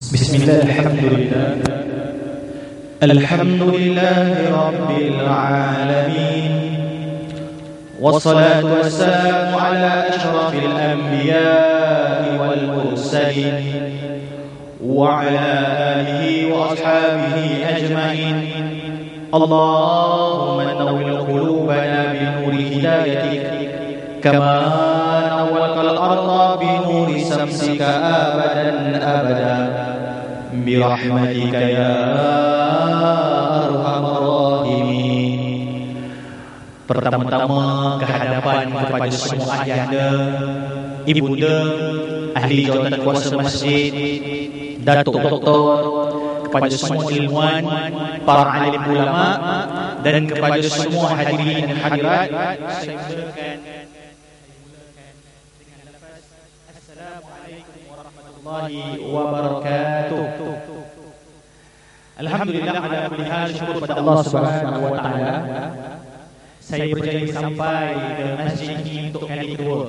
Bismillah, alhamdulillah. Alhamdulillahi rabbil alamin. Wassalatu wassalamu ala ashrafil anbiya'i wal mursalin wa ala alihi wa ashabihi ajma'in. Allahumma nawwir qulubana bi nuri hidayatik kama nawwartal arda bi nuri samsika abadan abada birahmatika ya arhamar rahimin. Pertama-tama kehadapan kepada semua ayahanda, ibunda, ahli jawatan kuasa masjid, datuk doktor, kepada semua ilmuwan, para alim ulama, dan kepada semua hadirin dan hadirat, saya mulakan dengan lafaz Assalamualaikum warahmatullahi wabarakatuh. Alhamdulillah ala kulli hal, syukur kepada Allah Subhanahu wa taala. Saya berjaya sampai ke masjid ini untuk kali kedua.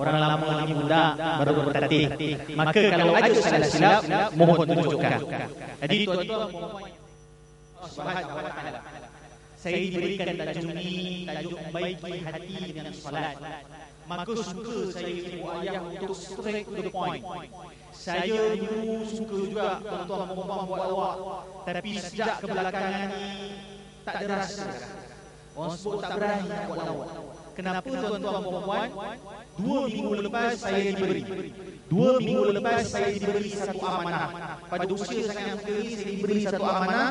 Orang lama ni muda baru bertatih. Maka kalau ada salah silap, mohon tunjukkan. Jadi tuan-tuan, Subhanahu wa taala, saya diberikan tajuk ini, tajuk membaiki hati dengan salat. Maka suka saya ibu ayah untuk straight to the point. Saya dulu suka juga tuan-tuan perempuan buat lawak, tapi sejak kebelakangan ni tak ada rasa. Orang sebut tak berani nak buat lawak. Kenapa tuan-tuan perempuan? 2 minggu lepas saya diberi 2 minggu lepas saya diberi satu amanah. Pada usia sangat muda ini saya diberi satu amanah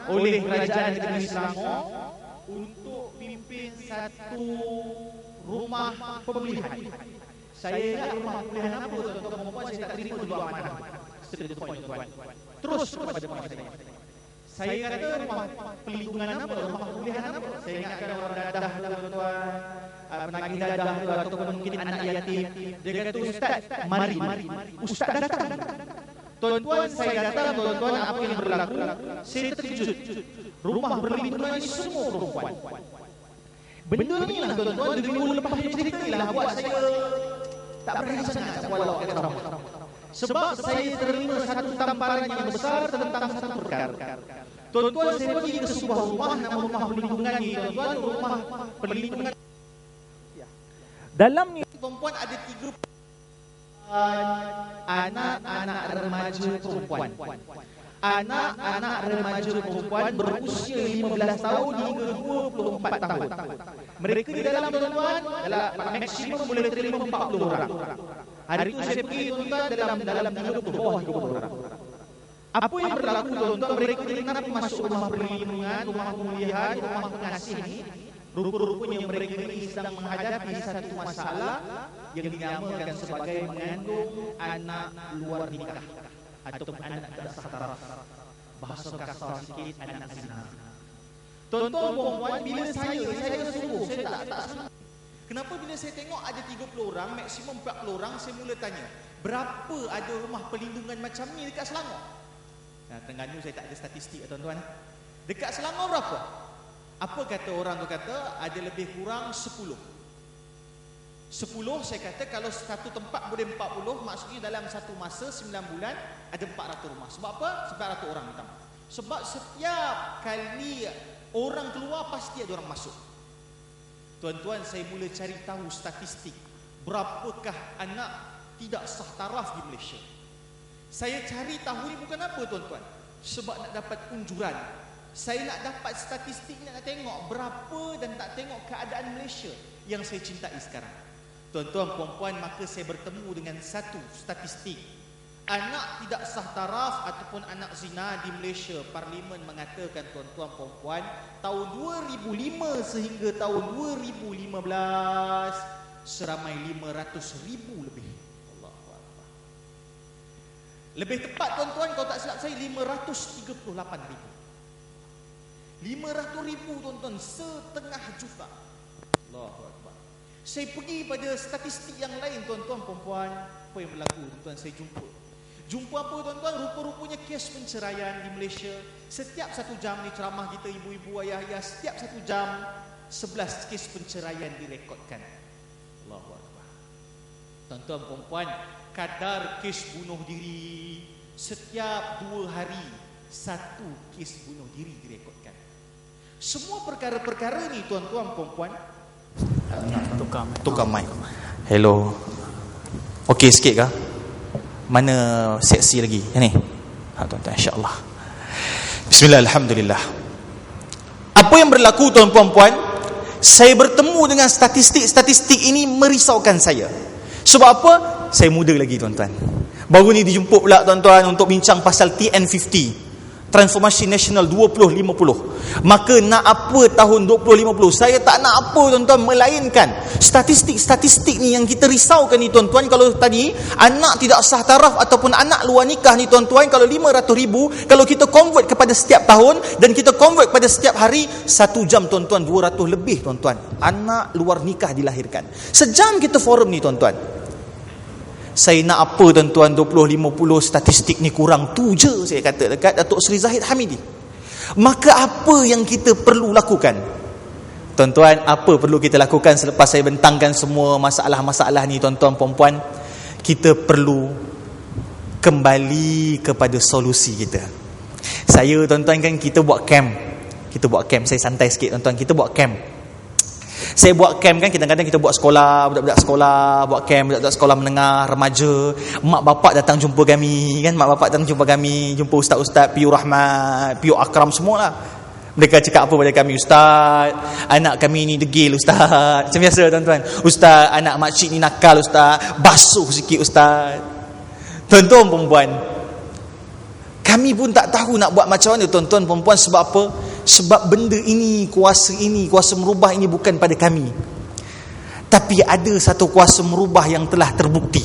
oleh Kerajaan Negeri Selangor untuk pimpin satu rumah pemulihan. Saya ingat rumah pemulihan apa tuan-tuan perempuan, saya tak terima dulu amanah. Straight to the point, tuan. Terus kepada point saya. Saya kata rumah pelindungan apa, rumah pemulihan apa. Saya ingatkan orang dadah tuan-tuan, penagih dadah ataupun mungkin anak yatim. Dia kata, Ustaz, mari. Ustaz datang. Tuan-tuan, saya datang, tuan-tuan, apa yang berlaku? Saya terkejut. Rumah perlindungan ini semua perempuan. Benda ni lah tuan-tuan, dari minggu lepas dia cerita ni lah buat saya tak berani sangat walau kata orang. Sebab saya terima satu tamparan yang besar tentang satu perkara. Tuan-tuan, saya pergi ke sebuah rumah, nama rumah perlindungan ni tuan-tuan, rumah perlindungan. Dalam ni perempuan ada 3 anak-anak remaja perempuan. Anak-anak remaja perempuan berusia 15 tahun hingga 24 tahun. Mereka di dalam tuan-tuan, maksimum boleh terima 40 orang. Hari itu saya pergi tuan-tuan dalam 30 bawah 30 orang. Apa yang berlaku tuan-tuan, mereka kenapa masuk rumah perlindungan, rumah pemulihan, rumah pengasih ni? Rupa-rupanya mereka ini sedang menghadapi satu masalah yang dinamakan sebagai mengandung anak luar nikah ataupun anak tidak sah taraf. Bahasa kasar sikit, anak zina. Tuan-tuan perempuan, bila saya sungguh, saya tak senang. Kenapa bila saya tengok ada 30 orang, maksimum 40 orang, saya mula tanya, berapa ada rumah perlindungan macam ni dekat Selangor? Terengganu saya tak ada statistik tuan-tuan. Dekat Selangor berapa? Apa kata orang tu kata, ada lebih kurang 10. 10 saya kata kalau satu tempat boleh 40, maksudnya dalam satu masa 9 bulan ada 400 rumah. Sebab apa? 400 orang minta. Sebab setiap kali orang keluar pasti ada orang masuk. Tuan-tuan, saya mula cari tahu statistik berapakah anak tidak sah taraf di Malaysia. Saya cari tahu ni bukan apa tuan-tuan, sebab nak dapat unjuran. Saya nak dapat statistik, nak tengok berapa dan tak tengok keadaan Malaysia yang saya cintai sekarang. Tuan-tuan, puan-puan, maka saya bertemu dengan satu statistik. anak tidak sah taraf ataupun anak zina di Malaysia, Parlimen mengatakan tuan-tuan puan-puan, tahun 2005 sehingga tahun 2015 seramai 500,000 lebih. Allahu Akbar. Lebih tepat tuan-tuan, kalau tak silap saya 538,000. 500,000 tuan-tuan, setengah juta. Allahu Akbar. Saya pergi pada statistik yang lain tuan-tuan puan-puan, apa yang berlaku tuan-tuan, saya jumpa apa tuan-tuan, rupa-rupanya kes penceraian di Malaysia. Setiap 1 jam ni ceramah kita ibu-ibu ayah-ayah, setiap 1 jam 11 kes penceraian direkodkan. Allahu Akbar. Tuan-tuan puan-puan, kadar kes bunuh diri setiap 2 hari 1 kes bunuh diri direkodkan. Semua perkara-perkara ni tuan-tuan puan-puan, tukar mic. Hello. Okey sikit kah? Mana seksi lagi? Yang ni. Tuan-tuan, insya-Allah. Bismillah, alhamdulillah. Apa yang berlaku tuan-tuan puan? Saya bertemu dengan statistik ini merisaukan saya. Sebab apa? Saya muda lagi tuan-tuan. Baru ni dijemput pula tuan-tuan untuk bincang pasal TN50, Transformasi Nasional 2050. Maka nak apa tahun 2050? Saya tak nak apa tuan-tuan, melainkan statistik ni yang kita risaukan ni tuan-tuan. Kalau tadi anak tidak sah taraf ataupun anak luar nikah ni tuan-tuan, kalau 500,000, kalau kita convert kepada setiap tahun dan kita convert pada setiap hari, 1 jam tuan-tuan 200 lebih tuan-tuan anak luar nikah dilahirkan. Sejam kita forum ni tuan-tuan. Saya nak apa tuan-tuan, 20-50 statistik ni kurang tu je saya kata dekat Datuk Seri Zahid Hamidi. Maka apa yang kita perlu lakukan? Tuan-tuan, apa perlu kita lakukan selepas saya bentangkan semua masalah-masalah ni tuan-tuan puan-puan? Kita perlu kembali kepada solusi kita. Saya tuan-tuan kan kita buat camp. Saya santai sikit tuan-tuan, kita buat camp. Saya buat camp kan, kadang-kadang kita buat sekolah, budak-budak sekolah, buat camp budak-budak sekolah menengah, remaja. Mak bapak datang jumpa kami kan, jumpa ustaz-ustaz, Piu Rahmat, Piu Akram semualah. Mereka cakap apa pada kami? Ustaz, anak kami ni degil ustaz. Macam biasa tuan-tuan. Ustaz, anak makcik ni nakal ustaz. Basuh sikit ustaz. Tuan-tuan perempuan, kami pun tak tahu nak buat macam mana tuan-tuan perempuan. Sebab apa? Sebab benda ini, kuasa merubah ini bukan pada kami. Tapi ada satu kuasa merubah yang telah terbukti.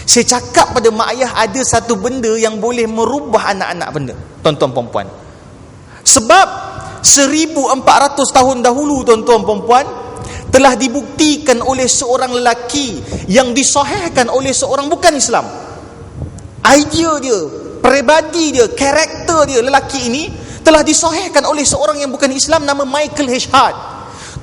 Saya cakap pada mak ayah, ada satu benda yang boleh merubah anak-anak benda, tuan-tuan perempuan. Sebab 1400 tahun dahulu tuan-tuan perempuan, telah dibuktikan oleh seorang lelaki yang disahihkan oleh seorang bukan Islam. Idea dia, peribadi dia, karakter dia, lelaki ini telah disahihkan oleh seorang yang bukan Islam, nama Michael H. Hart.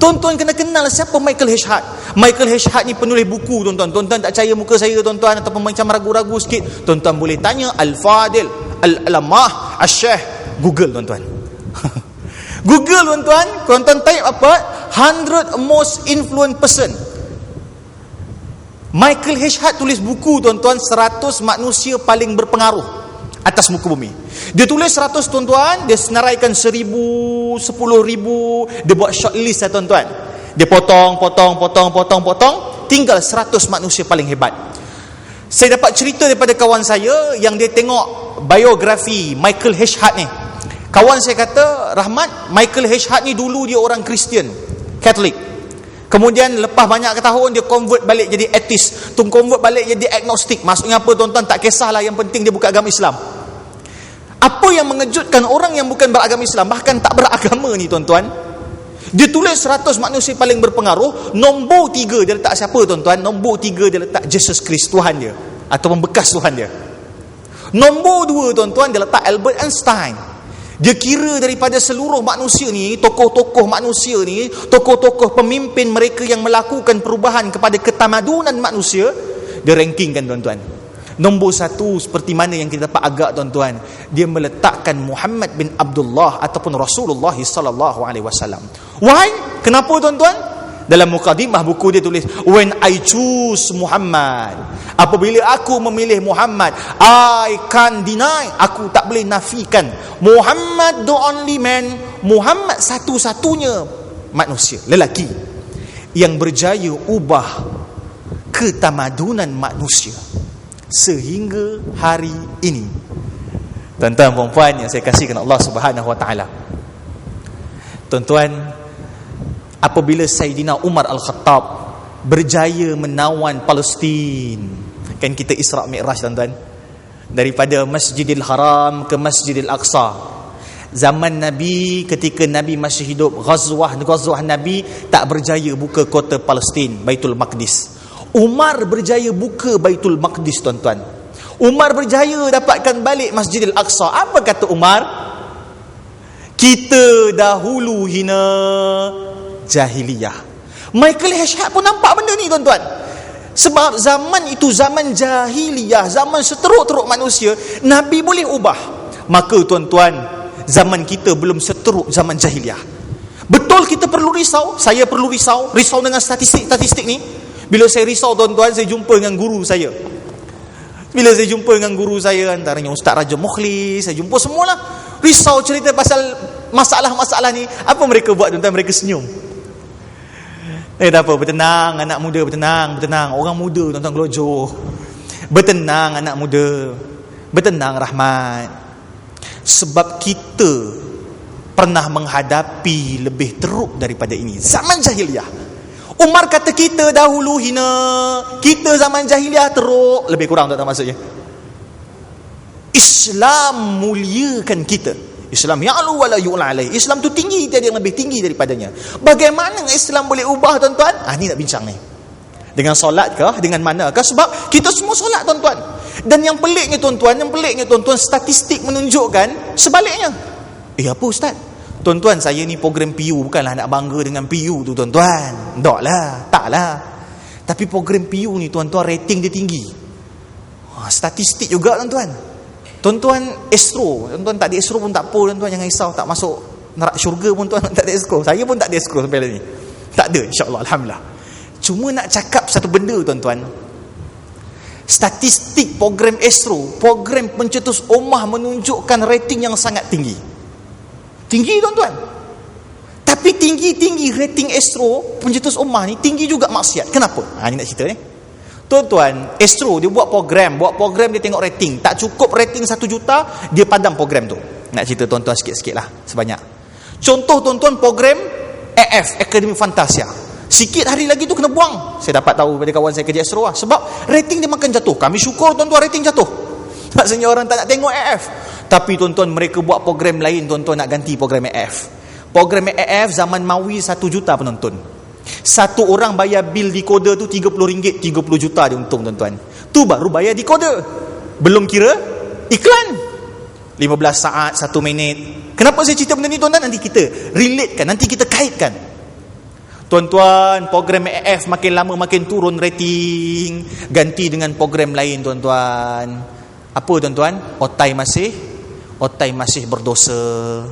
Tuan-tuan kena kenal siapa Michael H. Hart. Michael H. Hart ni penulis buku tuan-tuan. Tuan-tuan tak percaya muka saya tuan-tuan, ataupun macam ragu-ragu sikit, tuan-tuan boleh tanya Al-Fadil, Al-Alamah, Al-Syekh, Google tuan-tuan. Google tuan-tuan, tuan-tuan type apa? 100 most influent person. Michael H. Hart tulis buku tuan-tuan, 100 manusia paling berpengaruh atas muka bumi. Dia tulis 100 tuan-tuan, dia senaraikan 1,000, 10,000, dia buat short list lah tuan-tuan. Dia potong, tinggal 100 manusia paling hebat. Saya dapat cerita daripada kawan saya yang dia tengok biografi Michael H. Hart ni. Kawan saya kata, Rahmat, Michael H. Hart ni dulu dia orang Kristian, Katolik. Kemudian lepas banyak tahun dia convert balik jadi atheist, convert balik jadi agnostik. Maksudnya apa tuan-tuan? Tak kisahlah, yang penting dia bukan agama Islam. Apa yang mengejutkan orang yang bukan beragama Islam, bahkan tak beragama ni tuan-tuan, dia tulis 100 manusia paling berpengaruh, nombor 3 dia letak siapa tuan-tuan? Nombor 3 dia letak Jesus Christ, Tuhan dia, ataupun bekas Tuhan dia. Nombor 2 tuan-tuan, dia letak Albert Einstein. Dia kira daripada seluruh manusia ni, tokoh-tokoh manusia ni, tokoh-tokoh pemimpin mereka yang melakukan perubahan kepada ketamadunan manusia, dia rankingkan tuan-tuan. Nombor 1 seperti mana yang kita dapat agak tuan-tuan, dia meletakkan Muhammad bin Abdullah ataupun Rasulullah sallallahu alaihi wasallam. Why? Kenapa tuan-tuan? Dalam mukadimah buku dia tulis, when I choose Muhammad, apabila aku memilih Muhammad, I can't deny, aku tak boleh nafikan, Muhammad the only man, Muhammad satu-satunya manusia, lelaki yang berjaya ubah ketamadunan manusia. sehingga hari ini. Tuan-tuan dan puan yang saya kasihkan Allah Subhanahu Wa Taala, tuan-tuan, apabila Sayyidina Umar Al-Khattab berjaya menawan Palestin, kan kita Isra' Mi'raj tuan-tuan, daripada Masjidil Haram ke Masjidil Aqsa. Zaman Nabi, ketika Nabi masih hidup, ghazwah Nabi tak berjaya buka kota Palestin, Baitul Maqdis. Umar berjaya buka Baitul Maqdis tuan-tuan. Umar berjaya dapatkan balik Masjidil Aqsa. Apa kata Umar? Kita dahulu hina jahiliyah. Michael Hashad pun nampak benda ni tuan-tuan. Sebab zaman itu zaman jahiliyah, zaman seteruk-teruk manusia, Nabi boleh ubah. Maka tuan-tuan, zaman kita belum seteruk zaman jahiliyah. Betul kita perlu risau, saya perlu risau dengan statistik ni. Bila saya risau tuan-tuan, saya jumpa dengan guru saya. Bila saya jumpa dengan guru saya, antaranya Ustaz Raja Mukhlis, saya jumpa semualah. Risau cerita pasal masalah-masalah ni. Apa mereka buat tuan-tuan? Mereka senyum. Tak apa, bertenang anak muda, bertenang. Orang muda tuan-tuan gelojoh. Bertenang anak muda. Bertenang Rahmat. Sebab kita pernah menghadapi lebih teruk daripada ini. Zaman jahiliyah. Umar kata kita dahulu hina, kita zaman jahiliyah teruk. Lebih kurang tak maksudnya. Islam muliakan kita. Islam ya'lu wa la yu'la alaih. Islam tu tinggi, tiada yang lebih tinggi daripadanya. Bagaimana Islam boleh ubah tuan-tuan? Ni nak bincang ni. Dengan solat kah? Dengan mana kah? Sebab kita semua solat tuan-tuan. Dan yang peliknya tuan-tuan, statistik menunjukkan sebaliknya. Apa Ustaz? Tuan-tuan, saya ni program PU, bukanlah nak bangga dengan PU tu tuan-tuan. Taklah. Tapi program PU ni tuan-tuan, rating dia tinggi. Statistik juga tuan-tuan. Tuan-tuan Astro, tuan-tuan tak ada Astro pun tak apa tuan-tuan, jangan risau, tak masuk neraka syurga pun tuan tak ada Astro. Saya pun tak ada Astro sampai hari ni. Tak ada, insya-Allah, alhamdulillah. Cuma nak cakap satu benda tuan-tuan. Statistik program Astro, program pencetus ummah menunjukkan rating yang sangat tinggi. Tinggi tuan-tuan. Tapi tinggi rating Astro pencetus ummah ni, tinggi juga maksiat. Kenapa? Ni nak cerita ni. Tuan-tuan, Astro dia buat program dia tengok rating. Tak cukup rating 1 juta, dia padam program tu. Nak cerita tuan-tuan sikit-sikit lah, sebanyak. Contoh tuan-tuan, program AF, Akademi Fantasia. Sikit hari lagi tu kena buang. Saya dapat tahu pada kawan saya kerja Astro lah. Sebab rating dia makan jatuh. Kami syukur tuan-tuan rating jatuh. Maksudnya orang tak nak tengok AF. Tapi tuan-tuan, mereka buat program lain, tuan-tuan nak ganti program AF. Program AF zaman Mawi 1 juta penonton. Satu orang bayar bil decoder tu RM30, 30 juta dia untung tuan-tuan. Tu baru bayar decoder. Belum kira iklan. 15 saat, 1 minit. Kenapa saya cerita benda ni tuan-tuan? Nanti kita relatekan, nanti kita kaitkan. Tuan-tuan, program AF makin lama makin turun rating. Ganti dengan program lain tuan-tuan. Apa tuan-tuan? Otai masih berdosa.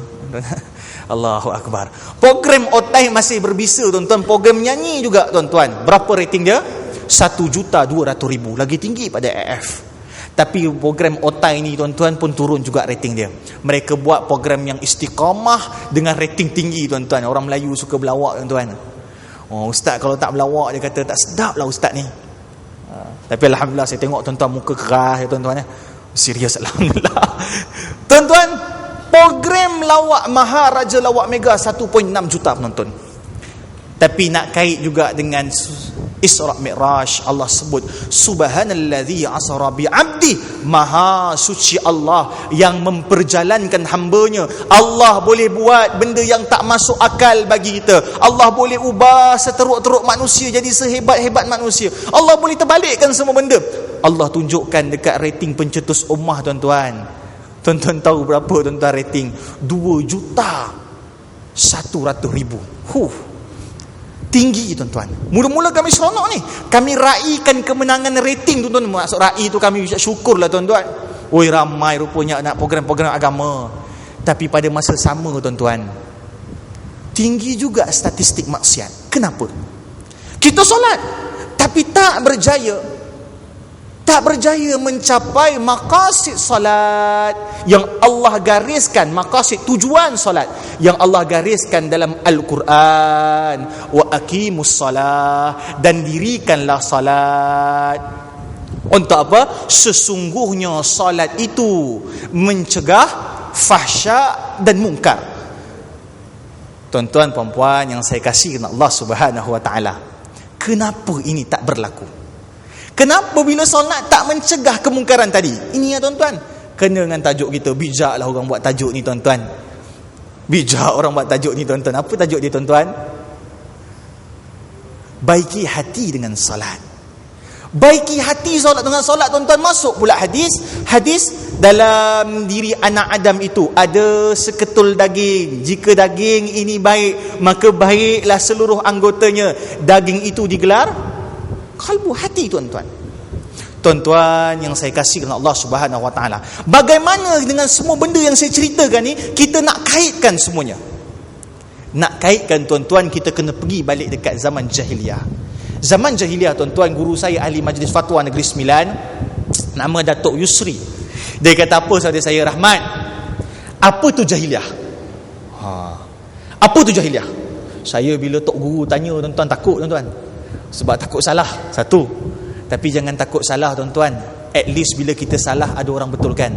Allahu Akbar. Program Otai masih berbisa tuan-tuan. Program nyanyi juga tuan-tuan. Berapa rating dia? 1.200.000. Lagi tinggi pada AF. Tapi program Otai ni tuan-tuan pun turun juga rating dia. Mereka buat program yang istiqamah dengan rating tinggi tuan-tuan. Orang Melayu suka berlawak tuan-tuan. Ustaz kalau tak berlawak, dia kata tak sedap lah ustaz ni. Tapi alhamdulillah saya tengok tuan-tuan muka keras ya tuan-tuan ya. Serius alhamdulillah. Tuan-tuan, program lawak Maharaja Lawak Mega 1.6 juta penonton. Tapi nak kait juga dengan Isra' Mi'raj, Allah sebut subhanallazi asra bi 'abdi, maha suci Allah yang memperjalankan hambanya. Allah boleh buat benda yang tak masuk akal bagi kita. Allah boleh ubah seteruk-teruk manusia jadi sehebat-hebat manusia. Allah boleh terbalikkan semua benda. Allah tunjukkan dekat rating pencetus ummah tuan-tuan. Tuan-tuan tahu berapa tuan-tuan rating? 2.100.000. Tinggi tuan-tuan. Mula-mula kami seronok ni. Kami raikan kemenangan rating tuan-tuan. Maksud rai tu kami syukurlah tuan-tuan. Oi ramai rupanya nak program-program agama. Tapi pada masa sama tuan-tuan, tinggi juga statistik maksiat. Kenapa? Kita solat tapi tak berjaya mencapai maqasid salat yang Allah gariskan, maqasid tujuan salat yang Allah gariskan dalam Al-Quran. Wa aqimus salah, dan dirikanlah salat. Untuk apa? Sesungguhnya solat itu mencegah fahsya dan mungkar. Tuan-tuan puan-puan yang saya kasih kepada Allah Subhanahu wa taala, kenapa ini tak berlaku? Kenapa bila solat tak mencegah kemungkaran tadi? Ini ya tuan-tuan, kena dengan tajuk kita. Bijaklah orang buat tajuk ni tuan-tuan. Bijak orang buat tajuk ni tuan-tuan. Apa tajuk dia tuan-tuan? Baiki hati dengan solat. Baiki hati solat dengan solat tuan-tuan. Masuk pula hadis dalam diri anak Adam itu ada seketul daging. Jika daging ini baik, maka baiklah seluruh anggotanya. Daging itu digelar kalbu, hati tuan-tuan. Tuan-tuan yang saya kasih kepada Allah Subhanahu wa taala, bagaimana dengan semua benda yang saya ceritakan ni kita nak kaitkan semuanya? Nak kaitkan tuan-tuan, kita kena pergi balik dekat zaman jahiliah. Zaman jahiliah tuan-tuan, guru saya ahli Majlis Fatwa Negeri Sembilan, nama Datuk Yusri. Dia kata apa sahaja saya, Rahmat, apa tu jahiliah? Apa tu jahiliah? Saya bila tok guru tanya tuan-tuan, takut tuan-tuan. Sebab takut salah, satu. Tapi jangan takut salah tuan-tuan. At least bila kita salah ada orang betulkan.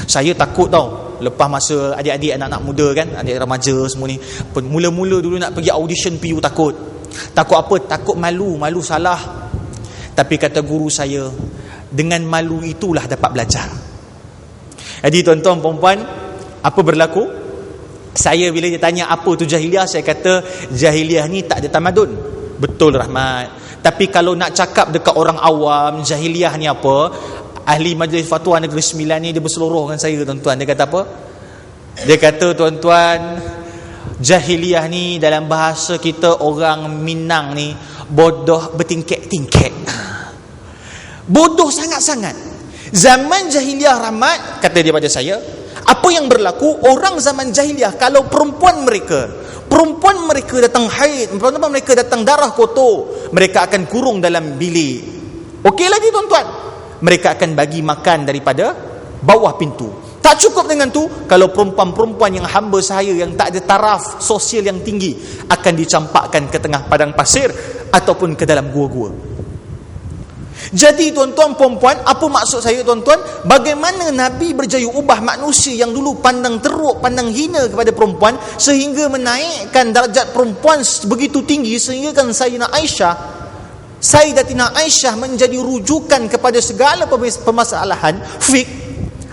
Saya takut tau, lepas masa adik-adik anak-anak muda kan, adik remaja semua ni, mula-mula dulu nak pergi audition PU takut. Takut apa? Takut malu salah. Tapi kata guru saya, dengan malu itulah dapat belajar. Jadi tuan-tuan puan-puan, apa berlaku? Saya bila dia tanya apa tu jahiliah, saya kata jahiliah ni tak ada tamadun. Betul Rahmat. Tapi kalau nak cakap dekat orang awam, jahiliah ni apa? Ahli Majlis Fatwa Negeri Sembilan ni dia berseluruh dengan saya tuan-tuan. Dia kata apa? Dia kata tuan-tuan, jahiliah ni dalam bahasa kita orang Minang ni, bodoh bertingkek-tingkek. Bodoh sangat-sangat. Zaman jahiliah Rahmat, kata dia pada saya, apa yang berlaku? Orang zaman jahiliah, kalau perempuan mereka datang haid, perempuan mereka datang darah kotor, mereka akan kurung dalam bilik. Okey lagi tuan-tuan, mereka akan bagi makan daripada bawah pintu. Tak cukup dengan tu, kalau perempuan-perempuan yang hamba sahaya, yang tak ada taraf sosial yang tinggi, akan dicampakkan ke tengah padang pasir ataupun ke dalam gua-gua. Jadi tuan-tuan puan-puan, apa maksud saya tuan-tuan? Bagaimana Nabi berjaya ubah manusia yang dulu pandang teruk, pandang hina kepada perempuan, sehingga menaikkan darjat perempuan begitu tinggi, sehingga kan Sayyidatina Aisyah menjadi rujukan kepada segala permasalahan fik.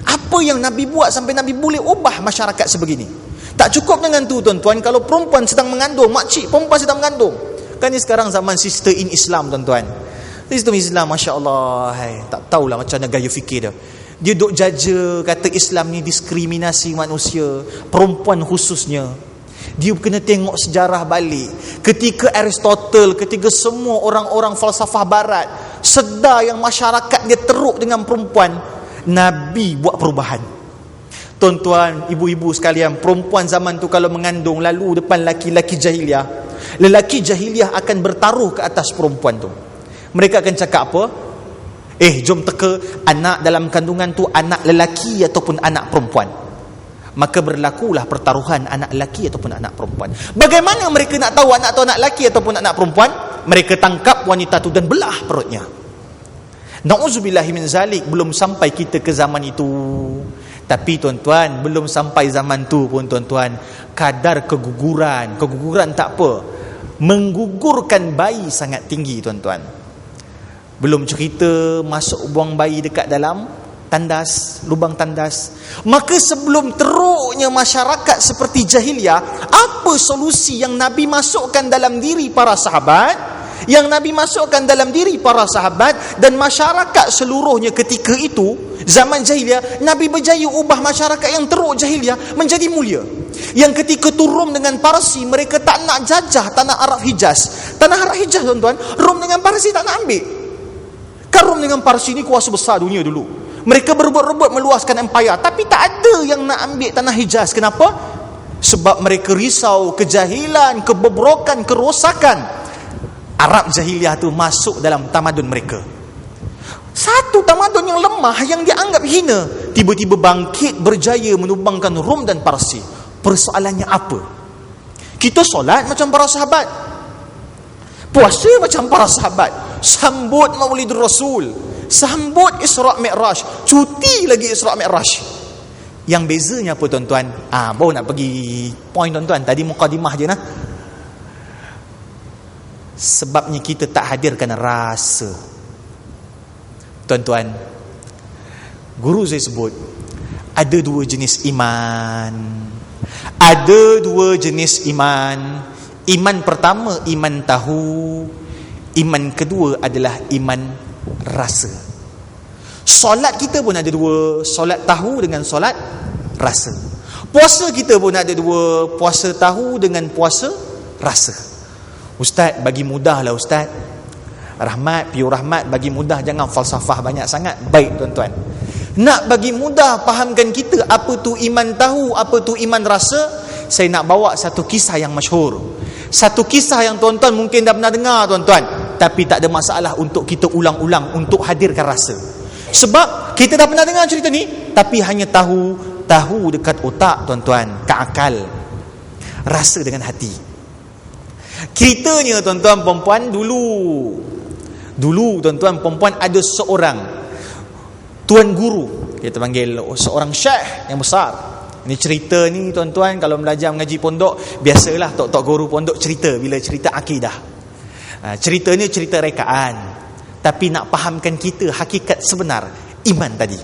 Apa yang Nabi buat sampai Nabi boleh ubah masyarakat sebegini? Tak cukup dengan tu tuan-tuan, kalau perempuan sedang mengandung, makcik perempuan sedang mengandung. Kan ni sekarang zaman sister in Islam tuan-tuan. Sistem Islam, Masya Allah, tak tahulah macam mana gaya fikir dia. Dia duk jaja kata Islam ni diskriminasi manusia, perempuan khususnya. Dia kena tengok sejarah balik. Ketika Aristotle, ketika semua orang-orang falsafah barat sedar yang masyarakat dia teruk dengan perempuan, Nabi buat perubahan. Tuan-tuan, ibu-ibu sekalian, perempuan zaman tu kalau mengandung lalu depan lelaki jahiliah akan bertaruh ke atas perempuan tu. Mereka akan cakap apa? Jom teka, anak dalam kandungan tu anak lelaki ataupun anak perempuan. Maka berlakulah pertaruhan anak lelaki ataupun anak perempuan. Bagaimana mereka nak tahu anak tu anak lelaki ataupun anak perempuan? Mereka tangkap wanita tu dan belah perutnya. Na'udzubillahi min zalik. Belum sampai kita ke zaman itu. Tapi tuan-tuan, belum sampai zaman tu pun tuan-tuan, kadar keguguran tak apa, menggugurkan bayi sangat tinggi tuan-tuan. Belum cerita masuk buang bayi dekat dalam tandas, lubang tandas. Maka sebelum teruknya masyarakat seperti jahiliah, apa solusi yang Nabi masukkan dalam diri para sahabat? Yang Nabi masukkan dalam diri para sahabat dan masyarakat seluruhnya ketika itu, zaman jahiliah, Nabi berjaya ubah masyarakat yang teruk jahiliah menjadi mulia. Yang ketika turun dengan Parsi, mereka tak nak jajah tanah Arab Hijaz. Tanah Arab Hijaz tuan-tuan, Rom dengan Parsi tak nak ambil. Rom dengan Parsi ni kuasa besar dunia dulu. Mereka berebut-rebut meluaskan empayar, tapi tak ada yang nak ambil tanah Hijaz. Kenapa? Sebab mereka risau kejahilan, kebobrokan, kerosakan Arab jahiliah tu masuk dalam tamadun mereka. Satu tamadun yang lemah, yang dianggap hina, tiba-tiba bangkit berjaya menumbangkan Rom dan Parsi. Persoalannya apa? Kita solat macam para sahabat, puasa macam para sahabat, sambut Maulidur Rasul, sambut Isra' Mi'raj, cuti lagi Isra' Mi'raj. Yang bezanya apa tuan-tuan? Baru nak pergi point tuan-tuan. Tadi mukadimah je nah. Sebabnya kita tak hadirkan rasa. Tuan-tuan, guru saya sebut ada dua jenis iman. Ada dua jenis iman. Iman pertama iman tahu, iman kedua adalah iman rasa. Solat kita pun ada dua, solat tahu dengan solat rasa. Puasa kita pun ada dua, puasa tahu dengan puasa rasa. Ustaz, bagi mudah lah Ustaz. Rahmat, Piu Rahmat, bagi mudah, jangan falsafah banyak sangat. Baik tuan-tuan, nak bagi mudah fahamkan kita apa tu iman tahu, apa tu iman rasa, saya nak bawa satu kisah yang masyhur. Satu kisah yang tuan-tuan mungkin dah pernah dengar tuan-tuan, tapi tak ada masalah untuk kita ulang-ulang untuk hadirkan rasa. Sebab kita dah pernah dengar cerita ni, tapi hanya tahu dekat otak tuan-tuan, ke akal. Rasa dengan hati. Ceritanya tuan-tuan perempuan, dulu tuan-tuan perempuan ada seorang tuan guru, kita panggil seorang syekh yang besar. Ini cerita ni tuan-tuan kalau belajar mengaji pondok, biasalah tok-tok guru pondok cerita bila cerita akidah. Cerita ni cerita rekaan, tapi nak fahamkan kita hakikat sebenar iman tadi.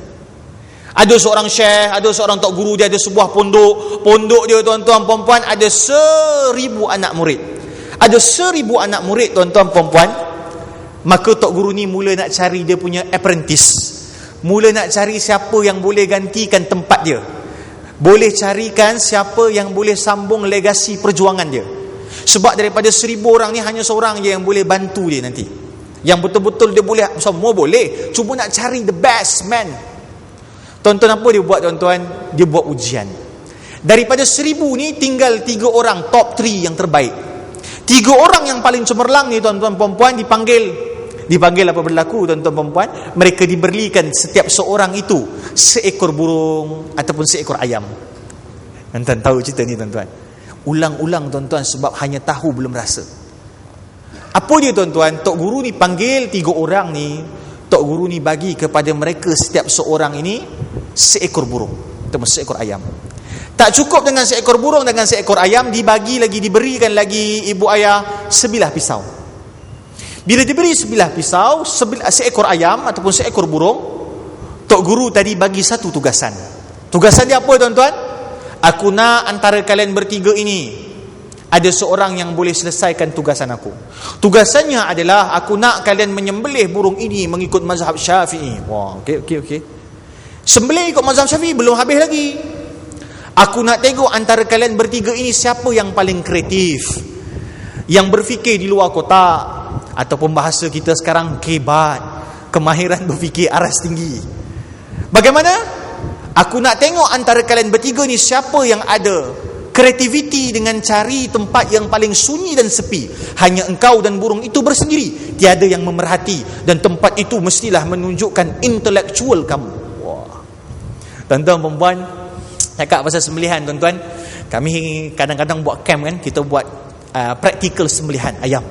Ada seorang syekh, ada seorang tok guru, dia ada sebuah pondok. Pondok dia tuan-tuan perempuan ada 1000 anak murid. Ada 1000 anak murid tuan-tuan perempuan. Maka tok guru ni mula nak cari dia punya apprentice. Mula nak cari siapa yang boleh gantikan tempat dia. Boleh carikan siapa yang boleh sambung legasi perjuangan dia. Sebab daripada 1000 orang ni hanya seorang je yang boleh bantu dia nanti. Yang betul-betul dia boleh, semua boleh, cuma nak cari the best man. Tuan-tuan apa dia buat tuan-tuan? Dia buat ujian. Daripada 1000 ni tinggal 3 orang top 3 yang terbaik. 3 orang yang paling cemerlang ni tuan-tuan perempuan dipanggil apa berlaku tuan-tuan perempuan? Mereka diberikan setiap seorang itu seekor burung ataupun seekor ayam. Tuan-tuan tahu cerita ni tuan-tuan? Ulang-ulang tuan-tuan sebab hanya tahu belum rasa. Apa dia tuan-tuan? Tok guru ni panggil 3 orang ni. Tok guru ni bagi kepada mereka setiap seorang ini seekor burung ataupun seekor ayam. Tak cukup dengan seekor burung dengan seekor ayam, diberikan lagi ibu ayah sebilah pisau. Bila diberi sebilah pisau, seekor ayam ataupun seekor burung, tok guru tadi bagi satu tugasan. Tugasan dia apa tuan-tuan? Aku nak antara kalian bertiga ini ada seorang yang boleh selesaikan tugasan aku. Tugasannya adalah aku nak kalian menyembelih burung ini mengikut mazhab Syafi'i. Wah, okey. Sembelih ikut mazhab Syafi'i belum habis lagi. Aku nak tengok antara kalian bertiga ini siapa yang paling kreatif, yang berfikir di luar kotak, ataupun bahasa kita sekarang kebat, kemahiran berfikir aras tinggi. Bagaimana? Aku nak tengok antara kalian bertiga ni siapa yang ada kreativiti dengan cari tempat yang paling sunyi dan sepi. Hanya engkau dan burung itu bersendiri, tiada yang memerhati, dan tempat itu mestilah menunjukkan intelektual kamu. Wah. Tuan-tuan perempuan, cakap pasal sembelihan tuan-tuan, kami kadang-kadang buat camp kan, kita buat practical sembelihan ayam.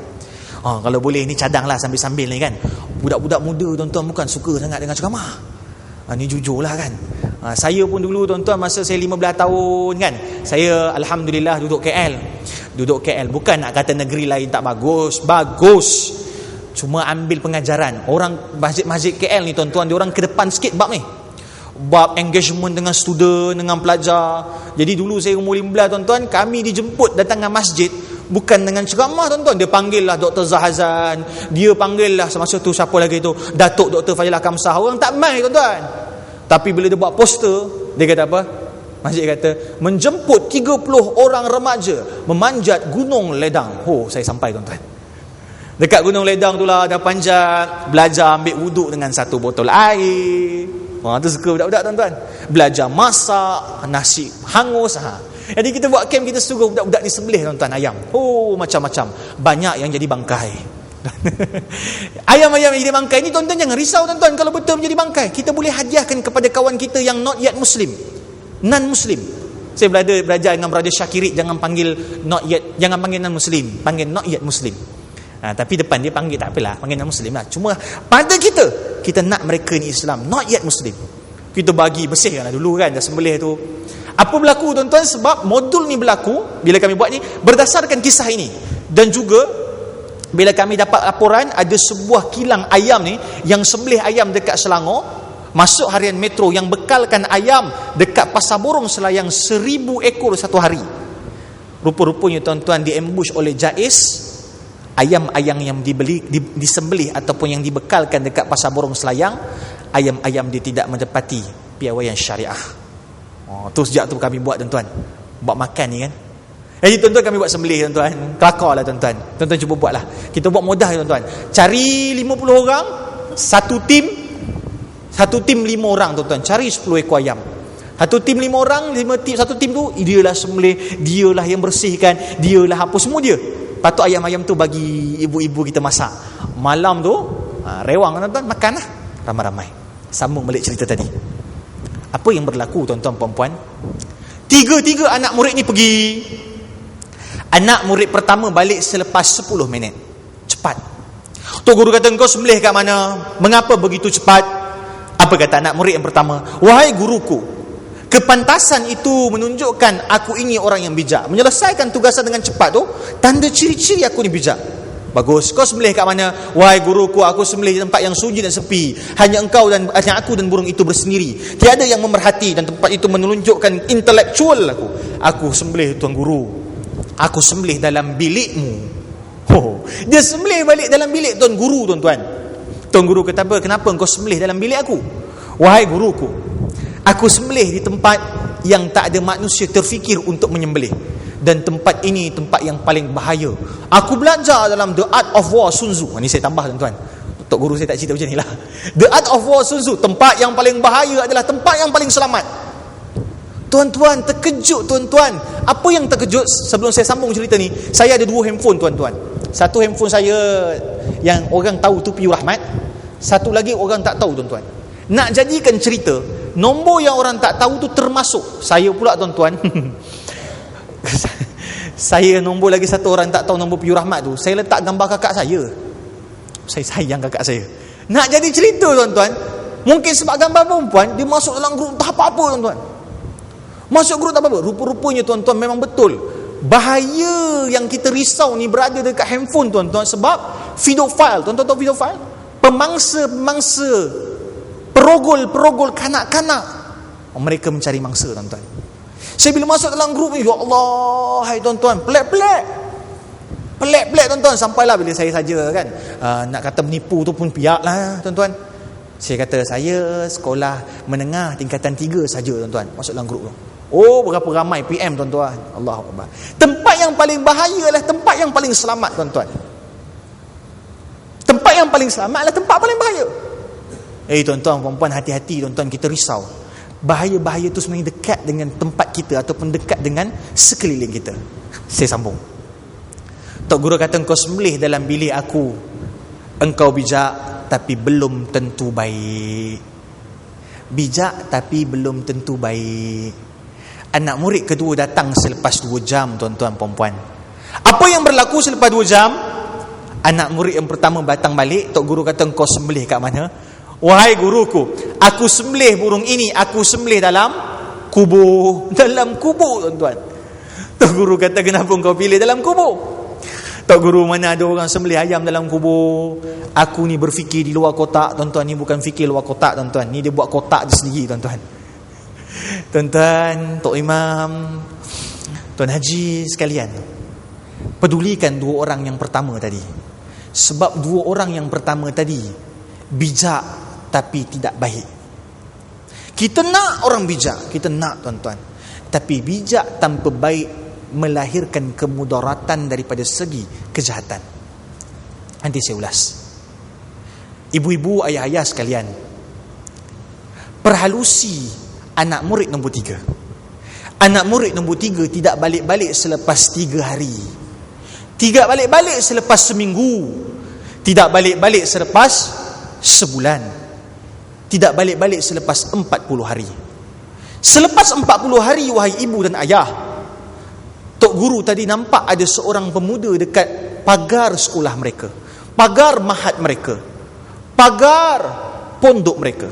Kalau boleh ni cadanglah sambil-sambil ni kan. Budak-budak muda tuan-tuan bukan suka sangat dengan ceramah. Ni jujurlah kan. Saya pun dulu tuan-tuan masa saya 15 tahun kan, saya alhamdulillah duduk KL. Bukan nak kata negeri lain tak bagus, cuma ambil pengajaran. Orang masjid-masjid KL ni tuan-tuan, dia orang ke depan sikit bab ni, bab engagement dengan student, dengan pelajar. Jadi dulu saya umur 15 tuan-tuan, kami dijemput datang ke masjid bukan dengan ceramah tuan-tuan. Dia panggil lah Dr. Zahazan, dia panggil lah semasa tu siapa lagi tu, Datuk Dr. Fajilah Kamsah. Orang tak main tuan-tuan. Tapi bila dia buat poster, dia kata apa? Masjid kata menjemput 30 orang remaja memanjat Gunung Ledang. Saya sampai tuan-tuan. Dekat Gunung Ledang tu lah dah panjat, belajar ambil wuduk dengan satu botol air. Tu suka budak-budak tuan-tuan. Belajar masak, nasi hangus. Jadi kita buat camp, kita suruh budak-budak ni sembelih tuan-tuan ayam. Macam-macam. Banyak yang jadi bangkai. Ayam-ayam yang jadi bangkai ni tuan-tuan jangan risau tuan-tuan. Kalau betul menjadi bangkai, kita boleh hadiahkan kepada kawan kita yang not yet Muslim, non-Muslim. Saya belajar dengan Brother Syakirit, jangan panggil not yet, jangan panggil non-Muslim, panggil not yet Muslim. Tapi depan dia panggil tak apalah, panggil nama Muslim lah. Cuma pada kita nak mereka ni Islam, not yet Muslim. Kita bagi bersihkanlah dulu kan, dah sembelih tu. Apa berlaku tuan-tuan? Sebab modul ni berlaku bila kami buat ni berdasarkan kisah ini. Dan juga bila kami dapat laporan ada sebuah kilang ayam ni yang sembelih ayam dekat Selangor, masuk harian Metro yang bekalkan ayam dekat Pasar Borong Selayang 1000 ekor satu hari. Rupa-rupanya tuan-tuan diambush oleh Jais. Ayam-ayam yang disembelih ataupun yang dibekalkan dekat Pasar Borong Selayang, ayam-ayam dia tidak mendapati piawaian syariah. Tu sejak tu kami buat tuan-tuan, buat makan ni kan. Jadi tuan-tuan kami buat sembelih tuan-tuan, kelakar lah tuan-tuan. Tuan-tuan cuba buat lah. Kita buat mudah tuan-tuan. Cari 50 orang, satu tim 5 orang tuan-tuan. Cari 10 ekor ayam. Satu tim 5 orang, satu tim tu dialah sembelih, dialah yang bersihkan, dialah apa semua dia. Patut ayam-ayam tu bagi ibu-ibu kita masak. Malam tu rewang tuan-tuan, makan lah ramai-ramai. Sambung balik cerita tadi. Apa yang berlaku tuan-tuan puan-puan? Tiga anak murid ni pergi. Anak murid pertama balik selepas 10 minit. Cepat. Tok guru kata, engkau sembelih kat mana? Mengapa begitu cepat? Apa kata anak murid yang pertama? Wahai guruku, kepantasan itu menunjukkan aku ini orang yang bijak. Menyelesaikan tugasan dengan cepat tu tanda ciri-ciri aku ni bijak. Bagus. Kau sembelih kat mana? Wahai guruku, aku sembelih di tempat yang sunyi dan sepi. Hanya aku dan burung itu bersendiri. Tiada yang memerhati dan tempat itu menunjukkan intelektual aku. Aku sembelih tuan guru. Aku sembelih dalam bilikmu. Dia sembelih balik dalam bilik tuan guru tuan-tuan. Tuan guru kata, apa? Kenapa engkau sembelih dalam bilik aku? Wahai guruku, aku sembelih di tempat yang tak ada manusia terfikir untuk menyembelih. Dan tempat ini tempat yang paling bahaya. Aku belajar dalam The Art of War Sun Tzu. Ini saya tambah tuan-tuan. Tok guru saya tak cerita macam ni lah. The Art of War Sun Tzu. Tempat yang paling bahaya adalah tempat yang paling selamat. Tuan-tuan, terkejut tuan-tuan. Apa yang terkejut? Sebelum saya sambung cerita ni, saya ada 2 handphone tuan-tuan. Satu handphone saya yang orang tahu tu Piu Rahmat. Satu lagi orang tak tahu tuan-tuan. Nak jadikan cerita, nombor yang orang tak tahu tu termasuk saya pula tuan-tuan. Saya nombor lagi satu orang tak tahu nombor Piu Rahmat tu, saya letak gambar kakak saya. Saya sayang kakak saya. Nak jadi cerita tuan-tuan, mungkin sebab gambar perempuan, dia masuk dalam grup tak apa-apa tuan-tuan. Masuk grup tak apa-apa. Rupa-rupanya tuan-tuan memang betul. Bahaya yang kita risau ni berada dekat handphone tuan-tuan. Sebab pedophile, tuan-tuan tahu pedophile? Pemangsa-pemangsa, perogol-perogol kanak-kanak. Mereka mencari mangsa tuan-tuan. Saya bila masuk dalam grup ni, ya Allah, hai tuan-tuan, pelik-pelik tuan-tuan. Sampailah bila saya saja kan, nak kata menipu tu pun piak lah tuan-tuan. Saya kata saya sekolah menengah tingkatan 3 saja tuan-tuan. Masuk dalam grup tu, oh berapa ramai PM tuan-tuan. Allahu Akbar. Tempat yang paling bahaya adalah tempat yang paling selamat tuan-tuan. Tempat yang paling selamat adalah tempat paling bahaya. Tuan-tuan, puan-puan, hati-hati tuan-tuan, kita risau. Bahaya-bahaya itu sebenarnya dekat dengan tempat kita ataupun dekat dengan sekeliling kita. Saya sambung. Tok guru kata, engkau sembelih dalam bilik aku. Engkau bijak tapi belum tentu baik. Bijak tapi belum tentu baik. Anak murid kedua datang selepas 2 jam tuan-tuan puan-puan. Apa yang berlaku selepas 2 jam? Anak murid yang pertama datang balik. Tok guru kata, engkau sembelih kat mana? Wahai guruku, aku sembelih burung ini, aku sembelih dalam kubur. Dalam kubur tuan-tuan. Tok guru kata, kenapa engkau pilih dalam kubur? Tok guru, mana ada orang sembelih ayam dalam kubur. Aku ni berfikir di luar kotak tuan-tuan. Ni bukan fikir luar kotak tuan-tuan. Ni dia buat kotak dia sendiri tuan-tuan. Tuan-tuan, Tok Imam, Tuan Haji sekalian, pedulikan 2 orang yang pertama tadi. Sebab 2 orang yang pertama tadi bijak tapi tidak baik. Kita nak orang bijak, kita nak tuan-tuan. Tapi bijak tanpa baik melahirkan kemudaratan daripada segi kejahatan. Nanti saya ulas. Ibu-ibu, ayah-ayah sekalian, perhalusi anak murid nombor 3. Anak murid nombor 3 tidak balik-balik selepas 3 hari. Tidak balik-balik selepas seminggu. Tidak balik-balik selepas sebulan. Tidak balik-balik selepas 40 hari. Selepas 40 hari, wahai ibu dan ayah, Tok guru tadi nampak ada seorang pemuda dekat pagar sekolah mereka, pagar mahat mereka, pagar pondok mereka.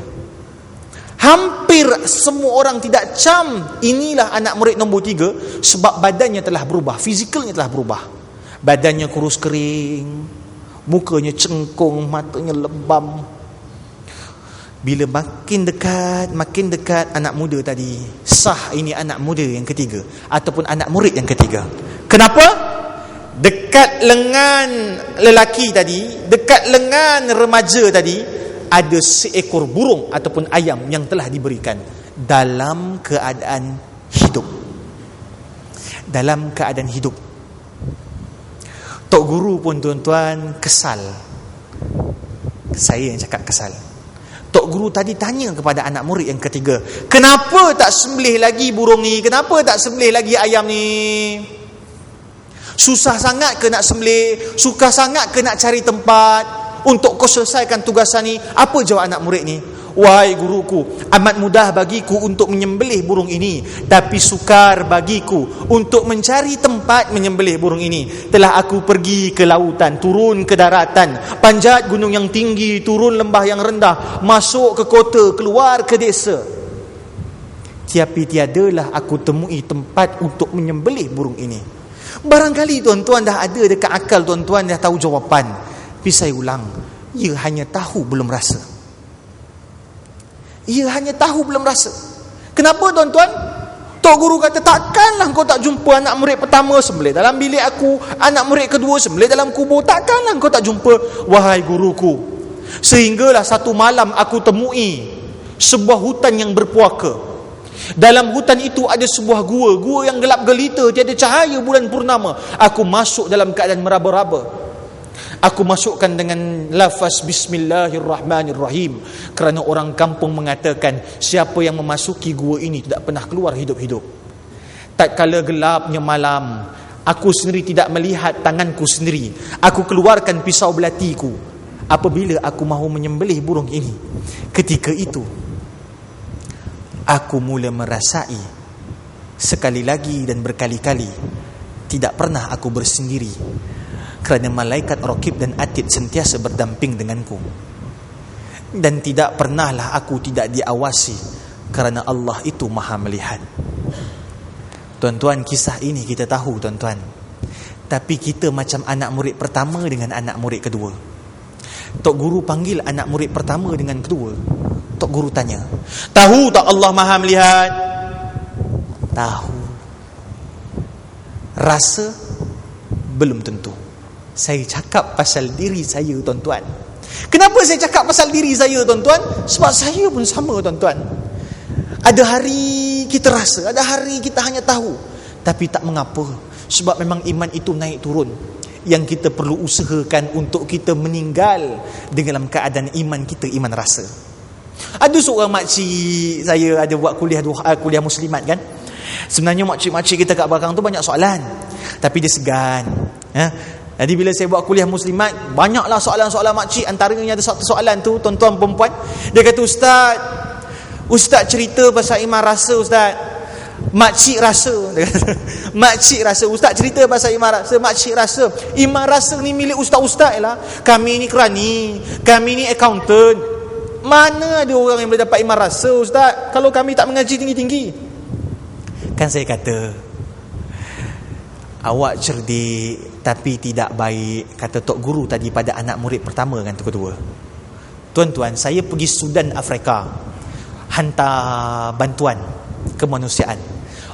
Hampir semua orang tidak cam inilah anak murid nombor 3 sebab badannya telah berubah, fizikalnya telah berubah. Badannya kurus kering, mukanya cengkung, matanya lebam. Bila makin dekat anak muda tadi, sah ini anak muda yang ketiga ataupun anak murid yang ketiga. Kenapa? Dekat lengan lelaki tadi, dekat lengan remaja tadi, ada seekor burung ataupun ayam yang telah diberikan dalam keadaan hidup. Dalam keadaan hidup. Tok guru pun tuan-tuan kesal. Saya yang cakap kesal. Tok guru tadi tanya kepada anak murid yang ketiga, kenapa tak sembelih lagi burung ni? Kenapa tak sembelih lagi ayam ni? Susah sangat ke nak sembelih? Susah sangat ke nak cari tempat untuk kau selesaikan tugasan ni? Apa jawab anak murid ni? Wahai guruku, amat mudah bagiku untuk menyembelih burung ini, tapi sukar bagiku untuk mencari tempat menyembelih burung ini. Telah aku pergi ke lautan, turun ke daratan, panjat gunung yang tinggi, turun lembah yang rendah, masuk ke kota, keluar ke desa, tapi tiadalah aku temui tempat untuk menyembelih burung ini. Barangkali tuan-tuan dah ada dekat akal tuan-tuan, dah tahu jawapan. Tapi saya ulang, ia hanya tahu belum rasa. Ia hanya tahu belum rasa. Kenapa tuan-tuan? Tok guru kata, takkanlah kau tak jumpa anak murid pertama sembelih dalam bilik aku, anak murid kedua sembelih dalam kubur. Takkanlah kau tak jumpa, wahai guruku. Sehinggalah satu malam aku temui sebuah hutan yang berpuaka. Dalam hutan itu ada sebuah gua yang gelap gelita, tiada cahaya bulan purnama. Aku masuk dalam keadaan meraba-raba. Aku masukkan dengan lafaz Bismillahirrahmanirrahim, kerana orang kampung mengatakan siapa yang memasuki gua ini tidak pernah keluar hidup-hidup. Tatkala gelapnya malam, aku sendiri tidak melihat tanganku sendiri. Aku keluarkan pisau belatiku apabila aku mahu menyembelih burung ini. Ketika itu aku mula merasai sekali lagi dan berkali-kali, tidak pernah aku bersendiri, kerana malaikat Raqib dan Atid sentiasa berdamping denganku. Dan tidak pernahlah aku tidak diawasi, kerana Allah itu maha melihat. Tuan-tuan, kisah ini kita tahu tuan-tuan. Tapi kita macam anak murid pertama dengan anak murid kedua. Tok guru panggil anak murid pertama dengan kedua. Tok guru tanya, tahu tak Allah maha melihat? Tahu. Rasa? Belum tentu. Saya cakap pasal diri saya tuan-tuan. Kenapa saya cakap pasal diri saya tuan-tuan? Sebab saya pun sama tuan-tuan. Ada hari kita rasa, ada hari kita hanya tahu, tapi tak mengapa. Sebab memang iman itu naik turun. Yang kita perlu usahakan untuk kita meninggal dalam keadaan iman kita, iman rasa. Ada seorang makcik saya ada buat kuliah muslimat kan. Sebenarnya makcik-makcik kita kat belakang tu banyak soalan, tapi dia segan. Jadi bila saya buat kuliah muslimat, banyaklah soalan-soalan makcik. Antaranya ada satu soalan tu, tuan-tuan perempuan, dia kata, Ustaz cerita pasal iman rasa Ustaz. Makcik rasa, dia kata, makcik rasa. Ustaz cerita pasal iman rasa, makcik rasa. Iman rasa ni milik ustaz-ustaz lah. Kami ni kerani, kami ni accountant. Mana ada orang yang boleh dapat iman rasa Ustaz kalau kami tak mengaji tinggi-tinggi? Kan saya kata, awak cerdik tapi tidak baik, kata tok guru tadi pada anak murid pertama kan, kedua. Tuan-tuan, saya pergi Sudan, Afrika, hantar bantuan kemanusiaan.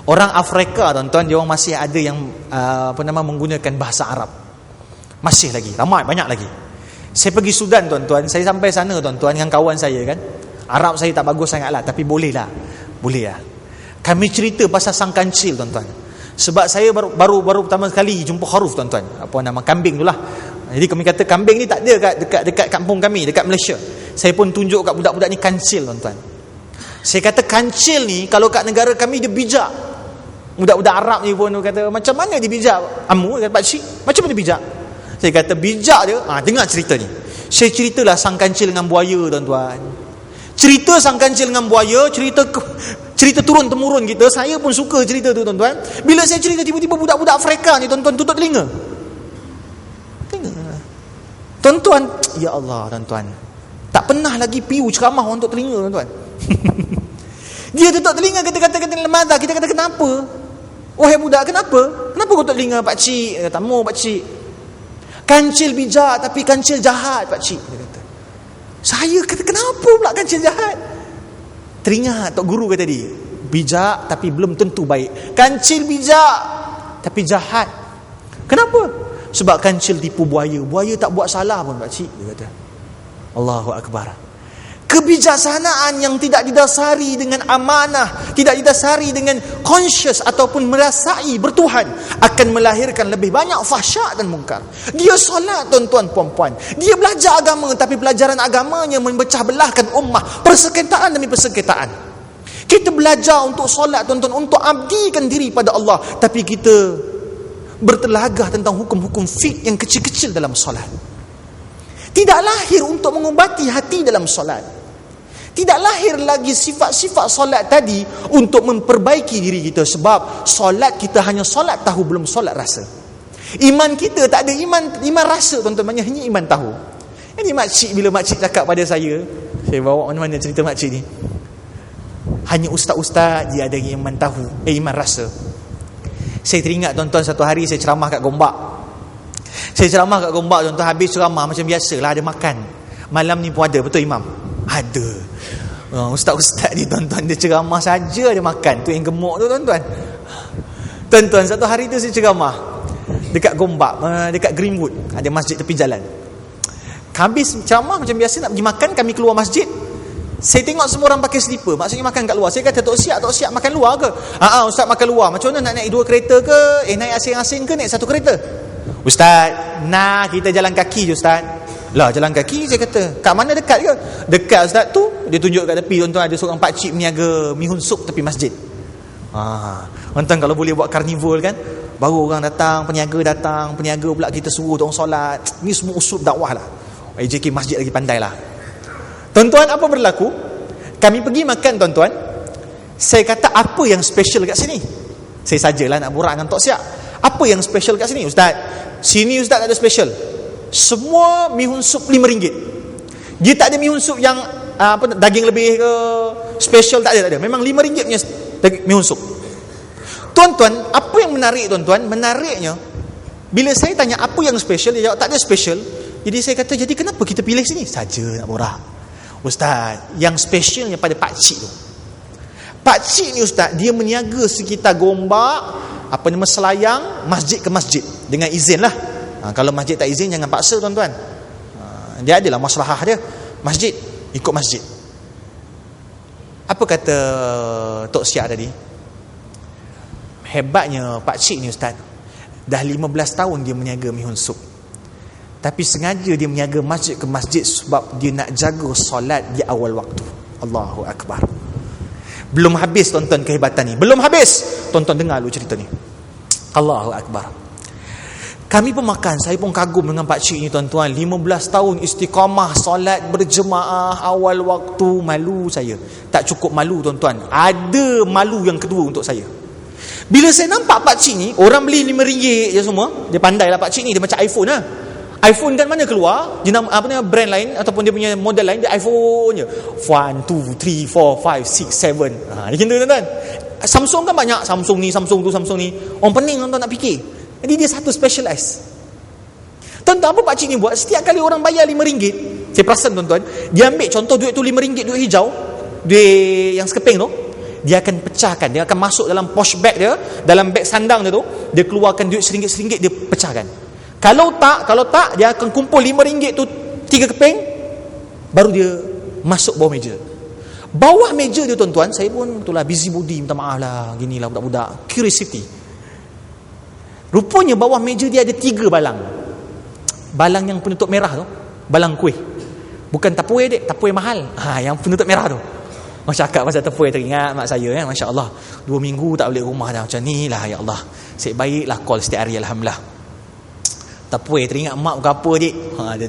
Orang Afrika tuan-tuan, dia orang masih ada yang menggunakan bahasa Arab. Masih lagi, ramai, banyak lagi. Saya pergi Sudan tuan-tuan, saya sampai sana tuan-tuan dengan kawan saya kan. Arab saya tak bagus sangat lah, tapi boleh lah. Kami cerita pasal sang kancil tuan-tuan. Sebab saya baru pertama sekali jumpa kharuf tuan-tuan. Apa nama, kambing tu lah. Jadi kami kata kambing ni tak ada dekat kampung kami, dekat Malaysia. Saya pun tunjuk kat budak-budak ni kancil tuan-tuan. Saya kata kancil ni kalau kat negara kami dia bijak. Budak-budak Arab ni pun kata, macam mana dia bijak? Amu kata, pakcik, macam mana dia bijak? Saya kata bijak dia, dengar cerita ni. Saya ceritalah sang kancil dengan buaya tuan-tuan. Cerita sang kancil dengan buaya, cerita turun-temurun kita. Saya pun suka cerita tu tuan-tuan. Bila saya cerita, tiba-tiba budak-budak Afrika ni tuan-tuan tutup telinga. Tuan-tuan, ya Allah tuan-tuan, tak pernah lagi piu ceramah untuk telinga tuan-tuan. Dia tutup telinga, kita kata lemada, kita kata kenapa? Wahai budak, kenapa? Kenapa kau tutup telinga pakcik? Tamu pakcik. Kancil bijak tapi kancil jahat pakcik, dia kata. Saya kata kenapa pula kancil jahat? Teringat tok guru kata tadi, bijak tapi belum tentu baik. Kancil bijak tapi jahat. Kenapa? Sebab kancil tipu buaya. Buaya tak buat salah pun pakcik, dia kata. Allahu Akbar. Kebijaksanaan yang tidak didasari dengan amanah, tidak didasari dengan conscious ataupun merasai bertuhan, akan melahirkan lebih banyak fahsyak dan mungkar. Dia solat tuan-tuan puan-puan, dia belajar agama, tapi pelajaran agamanya memecah belahkan ummah, persengketaan demi persengketaan. Kita belajar untuk solat tuan-tuan, untuk abdikan diri pada Allah, tapi kita bertelagah tentang hukum-hukum fiqh yang kecil-kecil dalam solat. Tidak lahir untuk mengubati hati dalam solat. Tidak lahir lagi sifat-sifat solat tadi untuk memperbaiki diri kita. Sebab solat kita hanya solat tahu, belum solat rasa. Iman kita tak ada iman rasa tuan-tuan, hanya iman tahu. Ini makcik, bila makcik cakap pada saya bawa mana-mana cerita makcik ni, hanya ustaz-ustaz dia ada iman tahu, iman rasa. Saya teringat tuan-tuan, satu hari saya ceramah kat Gombak. Tuan-tuan, habis ceramah macam biasalah, ada makan. Malam ni pun ada, betul imam? Ada. Ustaz-ustaz ni tuan-tuan, dia ceramah saja ada makan. Tu yang gemuk tu tuan-tuan. Tuan-tuan, satu hari tu saya ceramah dekat Gombak, dekat Greenwood, ada masjid tepi jalan. Habis ceramah macam biasa, nak pergi makan, kami keluar masjid. Saya tengok semua orang pakai slipper, maksudnya makan kat luar. Saya kata, Tok Siap makan luar ke? Ustaz makan luar. Macam mana nak naik 2 kereta ke? Naik asing-asing ke naik 1 kereta? Ustaz, kita jalan kaki je Ustaz. Lah, jalan kaki, saya kata. Kat mana dekat ke? Dekat Ustaz tu. Dia tunjuk kat tepi, tuan-tuan, ada seorang pakcik meniaga mihun sup tepi masjid. Tuan-tuan, kalau boleh buat karnival kan, baru orang datang, peniaga pula kita suruh orang solat. Ni semua usul dakwah lah. AJK masjid lagi pandai lah. Tuan-tuan, apa berlaku? Kami pergi makan tuan-tuan. Saya kata, apa yang special kat sini? Saya sajalah nak borak dengan Tok Siap. Apa yang special kat sini Ustaz? Sini Ustaz tak ada special. Semua mihun sup RM5. Dia tak ada mihun sup yang daging lebih ke special, tak ada. Memang RM5 punya mihun sup. Tuan-tuan, apa yang menarik tuan-tuan? Menariknya, bila saya tanya apa yang special, dia jawab tak ada special. Jadi saya kata, jadi kenapa kita pilih sini? Saja nak borak. Ustaz, yang specialnya pada pakcik tu. Pakcik ni Ustaz, dia meniaga sekitar Gombak, Selayang, masjid ke masjid, dengan izin lah. Kalau masjid tak izin, jangan paksa tuan-tuan. Dia adalah maslahah dia. Masjid, ikut masjid. Apa kata Tok Siap tadi? Hebatnya pakcik ni Ustaz, dah 15 tahun dia meniaga mihun sup. Tapi sengaja dia meniaga masjid ke masjid sebab dia nak jaga solat di awal waktu. Allahu Akbar. Belum habis tuan-tuan kehebatan ni. Belum habis. Tuan-tuan dengar dulu cerita ni. Allahu Akbar. Kami pun makan, saya pun kagum dengan pakcik ni tuan-tuan. 15 tahun istiqamah solat berjemaah awal waktu. Malu saya. Tak cukup malu tuan-tuan. Ada malu yang kedua untuk saya. Bila saya nampak pakcik ni, orang beli RM5 je semua. Dia pandai lah pakcik ni, dia macam iPhone lah. iPhone kan mana keluar, jenama brand lain ataupun dia punya model lain, dia iPhone je. 1, 2, 3, 4, 5, 6, 7. Dia kena tuan-tuan. Samsung kan banyak, Samsung ni, Samsung tu, Samsung ni. Orang pening tuan-tuan nak fikir. Jadi dia satu specialize. Tuan-tuan, apa pakcik ni buat? Setiap kali orang bayar RM5, saya perasan tuan-tuan, dia ambil contoh duit tu RM5, duit hijau, duit yang sekeping tu, dia akan pecahkan, dia akan masuk dalam posh bag dia, dalam beg sandang dia tu, dia keluarkan duit RM1, dia pecahkan. Kalau tak, dia akan kumpul RM5 tu 3 keping, baru dia masuk bawah meja. Bawah meja dia tuan-tuan, saya pun itulah busy body, minta maaf lah, ginilah budak-budak, curiosity. Rupanya bawah meja dia ada 3 balang. Balang yang penutup merah tu, balang kuih. Bukan tapuai dek, tapuai mahal. Yang penutup merah tu. Cakap pasal tapuai, teringat mak saya kan, masya-Allah. 2 minggu tak balik rumah dah macam ni lah, ya Allah. Saya baiklah call setiap hari, alhamdulillah. Tapuai, teringat mak ke apa dik?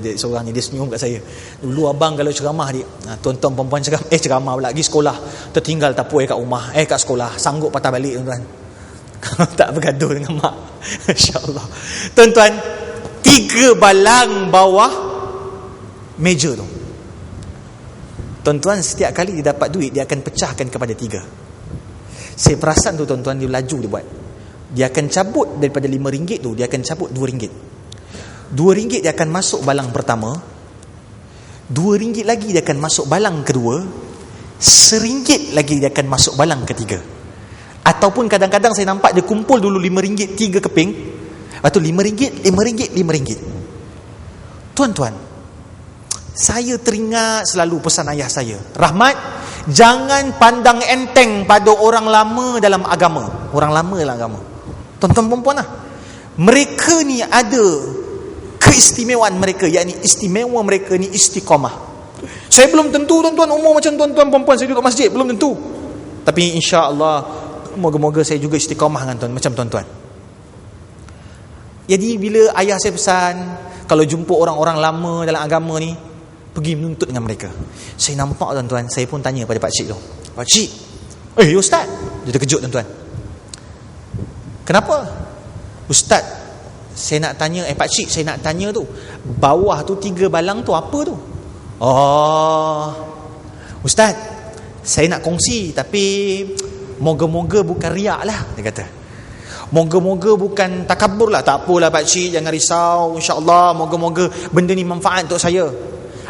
Dia seorang ni, dia senyum kat saya. Dulu abang kalau ceramah dik, tuan-tuan perempuan ceramah pula, pergi sekolah, tertinggal tapuai kat rumah, kat sekolah, sanggup patah balik tuan-tuan. Tak bergaduh dengan mak. Insya-Allah. Tuan-tuan, 3 balang bawah meja tu. Tuan-tuan, setiap kali dia dapat duit, dia akan pecahkan kepada 3. Saya perasan tu tuan-tuan, dia laju dia buat. Dia akan cabut daripada RM5 tu, dia akan cabut RM2. RM2 dia akan masuk balang pertama, RM2 lagi dia akan masuk balang kedua, RM1 lagi dia akan masuk balang ketiga. Ataupun kadang-kadang saya nampak dia kumpul dulu RM5 3 keping, lepas tu RM5, RM5. Tuan-tuan, saya teringat selalu pesan ayah saya, Rahmat, jangan pandang enteng pada orang lama dalam agama. Orang lama dalam agama, tuan-tuan perempuan lah, mereka ni ada keistimewaan mereka, yakni istimewa mereka ni istiqamah. Saya belum tentu tuan-tuan umur macam tuan-tuan perempuan saya duduk masjid, belum tentu. Tapi insya-Allah moga-moga saya juga istiqamah dengan macam tuan-tuan. Jadi bila ayah saya pesan, kalau jumpa orang-orang lama dalam agama ni, pergi menuntut dengan mereka. Saya nampak tuan-tuan, saya pun tanya pada pakcik tu, pakcik, ustaz. Dia terkejut tuan-tuan. Kenapa? Ustaz, saya nak tanya, pakcik, saya nak tanya tu, bawah tu 3 balang tu apa tu? Oh, ustaz, saya nak kongsi, tapi moga-moga bukan riak lah, dia kata. Moga-moga bukan takabur lah. Tak apalah pakcik, jangan risau, insya-Allah moga-moga benda ni manfaat untuk saya.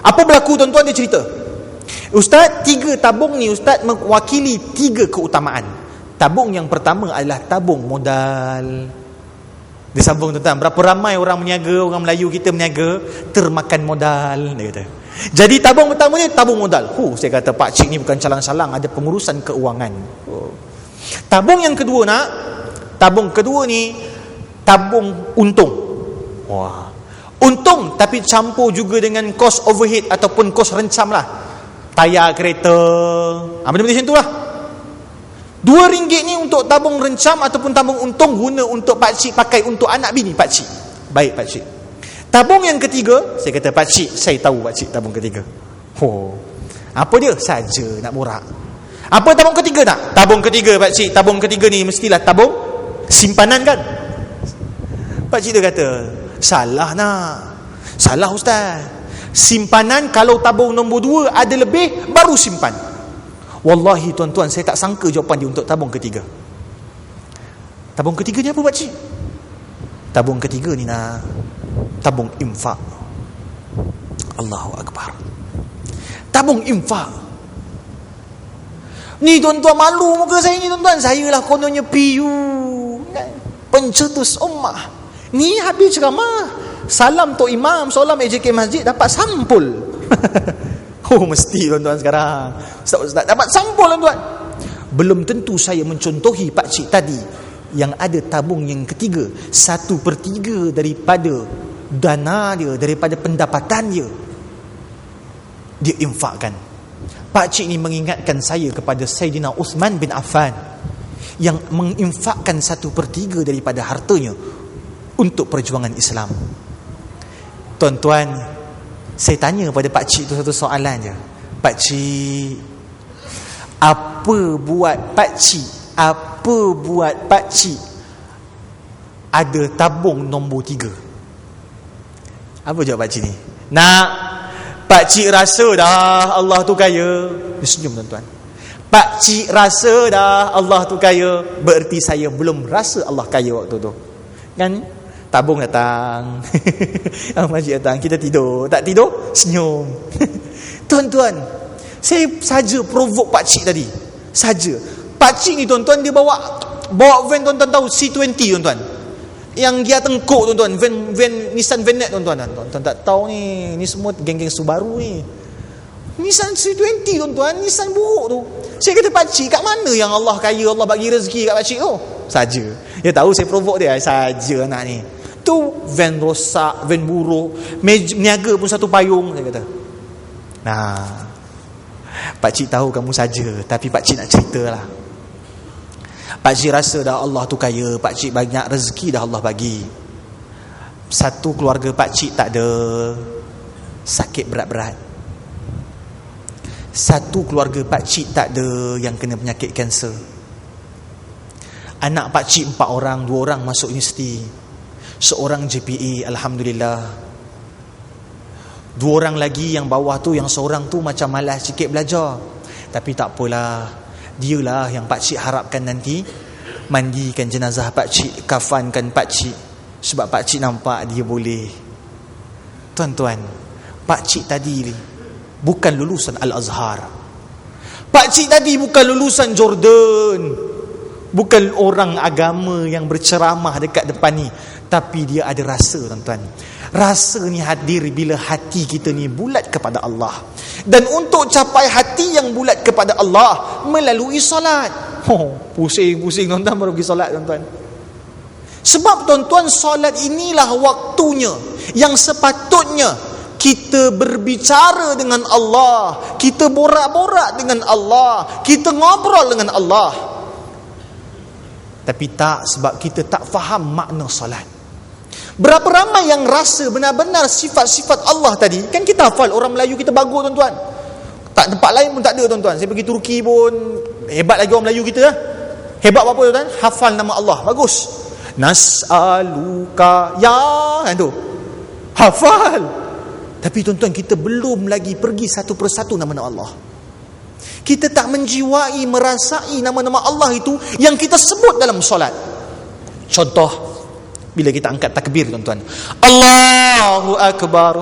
Apa berlaku tuan-tuan? Dia cerita, ustaz, 3 tabung ni ustaz mewakili 3 keutamaan. Tabung yang pertama adalah tabung modal. Dia sambung tuan-tuan, berapa ramai orang meniaga, orang Melayu kita meniaga, termakan modal, dia kata. Jadi tabung pertama ni tabung modal. Saya kata pakcik ni bukan calang-calang, ada pengurusan keuangan. Tabung yang kedua tabung kedua ni tabung untung. Wah, untung tapi campur juga dengan kos overhead ataupun kos rencam lah. Tayar kereta, benda-benda macam tu lah. RM2 ni untuk tabung rencam ataupun tabung untung, guna untuk pakcik pakai untuk anak bini pakcik. Baik pakcik. Tabung yang ketiga, saya kata pakcik, saya tahu pakcik tabung ketiga. Apa dia? Saja nak borak. Apa tabung ketiga tak? Tabung ketiga pakcik, tabung ketiga ni mestilah tabung simpanan kan? Pakcik dia kata, salah salah ustaz. Simpanan kalau tabung nombor 2 ada lebih, baru simpan. Wallahi tuan-tuan, saya tak sangka jawapan dia untuk tabung ketiga. Tabung ketiga ni apa pakcik? Tabung ketiga ni tabung infak. Allahu Akbar. Tabung infak ni tuan-tuan, malu muka saya ni tuan-tuan. Saya lah kononnya PU, pencetus ummah. Ni habis ceramah, salam Tok Imam, salam AJK Masjid, dapat sampul. Mesti tuan-tuan sekarang ustaz dapat sampul tuan-tuan. Belum tentu saya mencontohi pakcik tadi yang ada tabung yang ketiga, 1/3 daripada dana dia, daripada pendapatan dia infakkan. Pakcik ni mengingatkan saya kepada Sayyidina Uthman bin Affan yang menginfakkan 1/3 daripada hartanya untuk perjuangan Islam. Tuan-tuan, saya tanya pada pakcik tu satu soalan je. Pakcik, apa buat pakcik ada tabung nombor 3? Apa jawab pakcik ni? Pakcik rasa dah Allah tu kaya. Dia senyum tuan-tuan. Pakcik rasa dah Allah tu kaya, bererti saya belum rasa Allah kaya waktu tu. Kan? Tabung datang, masjid datang, kita tidur. Tak tidur, senyum. Tuan-tuan, saya saja provoke pakcik tadi. Saja. Pakcik ni tuan-tuan, dia bawa van, tuan-tuan tahu C20 tuan-tuan. Yang dia tengkuk tuan-tuan, van Nissan Venet tuan-tuan. Tuan-tuan tak tahu ni semua geng-geng Subaru ni. Nissan C20 tuan-tuan, Nissan buruk tu. Saya kata pakcik, kat mana yang Allah kaya, Allah bagi rezeki kat pakcik tu? Saja. Dia tahu saya provoke dia, saja anak ni. Tu van rosak, van buruk, niaga pun satu payung, saya kata. Pakcik tahu kamu saja, tapi pakcik nak ceritalah. Pakcik rasa dah Allah tu kaya, pakcik banyak rezeki dah Allah bagi. Satu keluarga pakcik tak ada sakit berat-berat. Satu keluarga pakcik tak ada yang kena penyakit kanser. Anak pakcik 4 orang, 2 orang masuk universiti, seorang JPE, alhamdulillah. Dua orang lagi yang bawah tu, yang seorang tu macam malas sikit belajar. Tapi tak apalah, dialah yang pakcik harapkan nanti mandikan jenazah pakcik, kafankan pakcik, sebab pakcik nampak dia boleh. Tuan-tuan, pakcik tadi bukan lulusan Al-Azhar. Pakcik tadi bukan lulusan Jordan, bukan orang agama yang berceramah dekat depan ni. Tapi dia ada rasa, tuan-tuan. Rasa ni hadir bila hati kita ni bulat kepada Allah. Dan untuk capai hati yang bulat kepada Allah melalui solat. Pusing-pusing tuan-tuan baru pergi solat, tuan-tuan. Sebab tuan-tuan, solat inilah waktunya yang sepatutnya kita berbicara dengan Allah, kita borak-borak dengan Allah, kita ngobrol dengan Allah. Tapi tak, sebab kita tak faham makna solat. Berapa ramai yang rasa benar-benar sifat-sifat Allah tadi. Kan kita hafal, orang Melayu kita bagus, tuan-tuan. Tak, tempat lain pun tak ada, tuan-tuan. Saya pergi Turki pun hebat lagi orang Melayu kita. Hebat apa, tuan-tuan? Hafal nama Allah, bagus. Nas'aluka ya, kan tu. Hafal. Tapi tuan-tuan, kita belum lagi pergi satu persatu nama-nama Allah. Kita tak menjiwai, merasai nama-nama Allah itu yang kita sebut dalam solat. Contoh, bila kita angkat takbir, tuan-tuan, Allahu Akbar,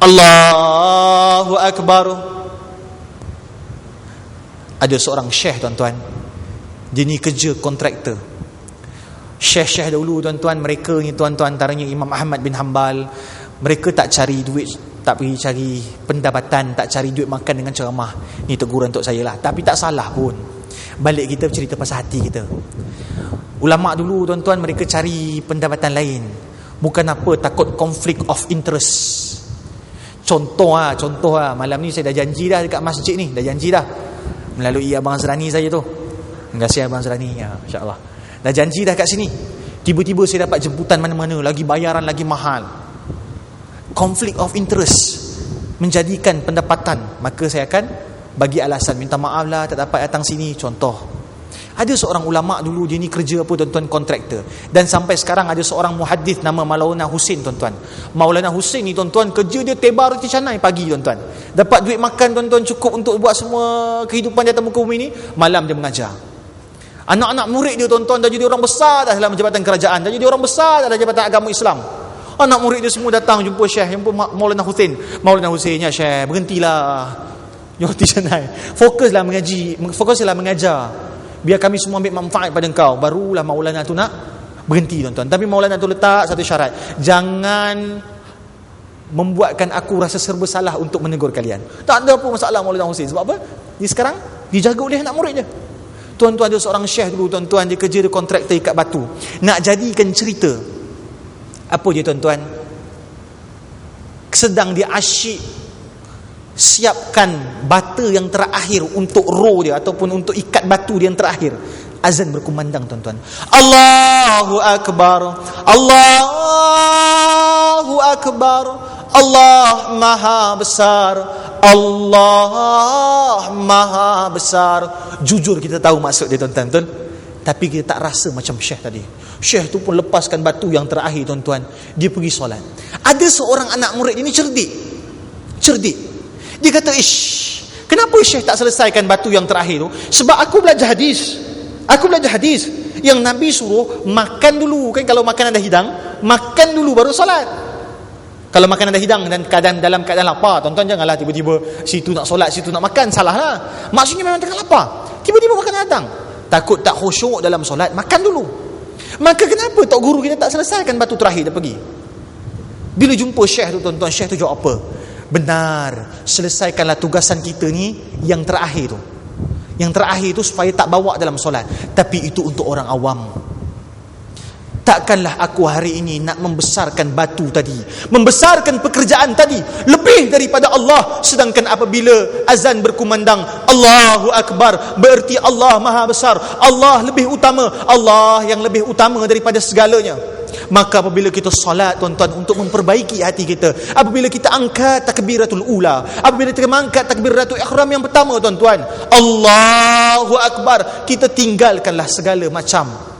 Allahu Akbar. Ada seorang syekh, tuan-tuan, dia ni kerja kontraktor. Syekh-syekh dahulu, tuan-tuan, mereka ni, tuan-tuan, antaranya Imam Ahmad bin Hanbal, mereka tak cari duit, tak pergi cari pendapatan, tak cari duit makan dengan ceramah. Ni teguran untuk saya lah, tapi tak salah pun. Balik kita cerita pasal hati kita. Ulama dulu, tuan-tuan, mereka cari pendapatan lain. Bukan apa, takut konflik of interest. Contoh lah, malam ni saya dah janji dah dekat masjid ni, dah janji dah melalui Abang Azrani saya tu. Terima kasih Abang Azrani, ya, insya-Allah. Dah janji dah kat sini. Tiba-tiba saya dapat jemputan mana-mana, lagi bayaran lagi mahal. Konflik of interest menjadikan pendapatan, maka saya akan bagi alasan, minta maaf lah tak dapat datang sini. Contoh, ada seorang ulama dulu, dia ni kerja apa, tuan-tuan, kontraktor. Dan sampai sekarang ada seorang muhaddis nama Maulana Husin, tuan-tuan. Maulana Husin ni, tuan-tuan, kerja dia tebar roti canai pagi, tuan-tuan. Dapat duit makan, tuan-tuan, cukup untuk buat semua kehidupan di atas muka bumi ni. Malam dia mengajar. Anak-anak murid dia, tuan-tuan, dah jadi orang besar dah dalam jabatan kerajaan, dah jadi orang besar dah dalam jabatan agama Islam. Anak murid dia semua datang jumpa Syekh, jumpa Maulana Husin. Maulana Husin, ya Syekh, berhentilah roti canai. Fokuslah mengaji, fokuslah mengajar. Biar kami semua ambil manfaat pada engkau. Barulah Maulana tu nak berhenti, tuan-tuan. Tapi Maulana tu letak satu syarat. Jangan membuatkan aku rasa serba salah untuk menegur kalian. Tak ada apa masalah Maulana Husin. Sebab apa? Dia sekarang dijaga oleh anak murid dia. Tuan-tuan, ada seorang syekh dulu, tuan-tuan, dia kerja di kontraktor ikat batu. Nak jadikan cerita. Apa dia, tuan-tuan? Sedang dia asyik siapkan bata yang terakhir untuk row dia ataupun untuk ikat batu dia yang terakhir. Azan berkumandang, tuan-tuan. Allahu Akbar, Allahu Akbar, Allah Maha Besar, Allah Maha Besar. Jujur kita tahu maksud dia, tuan-tuan, betul? Tapi kita tak rasa macam syekh tadi. Syekh tu pun lepaskan batu yang terakhir, tuan-tuan. Dia pergi solat. Ada seorang anak murid ini cerdik. Dia kata, kenapa Syekh tak selesaikan batu yang terakhir tu? Sebab aku belajar hadis yang Nabi suruh makan dulu. Kan kalau makan ada hidang, makan dulu baru solat. Kalau makan ada hidang dan dalam keadaan lapar, tuan-tuan, janganlah tiba-tiba situ nak solat, situ nak makan. Salah lah. Maksudnya memang tengah lapar, tiba-tiba makan datang. Takut tak khusyuk dalam solat, makan dulu. Maka kenapa tok guru kita tak selesaikan batu terakhir dia pergi? Bila jumpa Syekh tu, tuan-tuan, Syekh tu jawab apa? Benar, selesaikanlah tugasan kita ni yang terakhir tu. Yang terakhir tu supaya tak bawa dalam solat. Tapi itu untuk orang awam. Takkanlah aku hari ini nak membesarkan batu tadi, membesarkan pekerjaan tadi lebih daripada Allah. Sedangkan apabila azan berkumandang Allahu Akbar, bererti Allah Maha Besar, Allah lebih utama, Allah yang lebih utama daripada segalanya. Maka apabila kita solat, tuan-tuan, untuk memperbaiki hati kita, apabila kita angkat takbiratul ula, apabila kita angkat takbiratul ihram yang pertama, tuan-tuan, Allahu Akbar, kita tinggalkanlah segala macam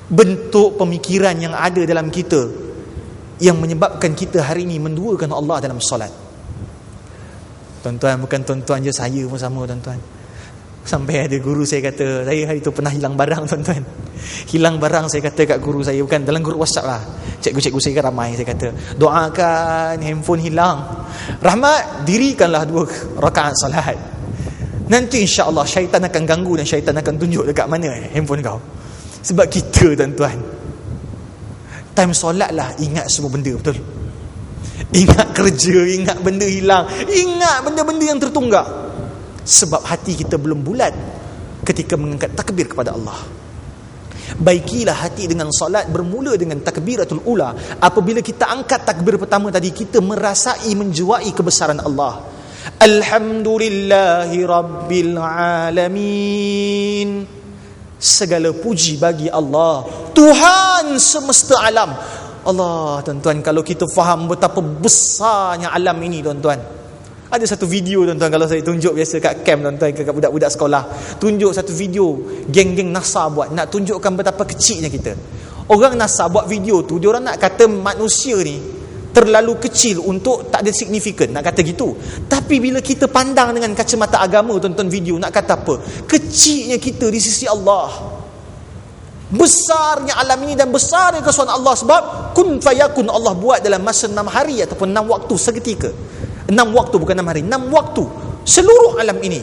bentuk pemikiran yang ada dalam kita yang menyebabkan kita hari ini menduakan Allah dalam solat. Tuan-tuan, bukan tuan-tuan je, saya pun sama tuan-tuan. Sampai ada guru saya kata, saya hari tu pernah hilang barang tuan-tuan. Hilang barang saya kata kat guru saya, bukan dalam grup WhatsApp lah. Cikgu-cikgu saya kan ramai, saya kata, doakan handphone hilang. Rahmat, dirikanlah 2 rakaat salat. Nanti insya-Allah syaitan akan ganggu dan syaitan akan tunjuk dekat mana handphone kau. Sebab kita tuan-tuan, time solat lah ingat semua benda, betul? Ingat kerja, ingat benda hilang, ingat benda-benda yang tertunggak. Sebab hati kita belum bulat ketika mengangkat takbir kepada Allah. Baikilah hati dengan solat bermula dengan takbiratul ula. Apabila kita angkat takbir pertama tadi, kita merasai, menjuai kebesaran Allah. Alhamdulillahi Rabbil Alamin. Segala puji bagi Allah, Tuhan semesta alam. Allah, tuan-tuan, kalau kita faham betapa besarnya alam ini, tuan-tuan. Ada satu video, tuan-tuan, kalau saya tunjuk biasa kat camp, tuan-tuan, kat budak-budak sekolah, tunjuk satu video geng-geng NASA buat, nak tunjukkan betapa kecilnya kita. Orang NASA buat video tu, diorang nak kata manusia ni terlalu kecil untuk tak ada signifikan, nak kata gitu. Tapi bila kita pandang dengan kacamata agama, tuan-tuan, video nak kata apa? Kecilnya kita di sisi Allah, besarnya alam ini dan besarnya kesusahan Allah. Sebab kun fayakun, Allah buat dalam masa 6 hari ataupun 6 waktu seketika. 6 waktu, bukan 6 hari, 6 waktu seluruh alam ini.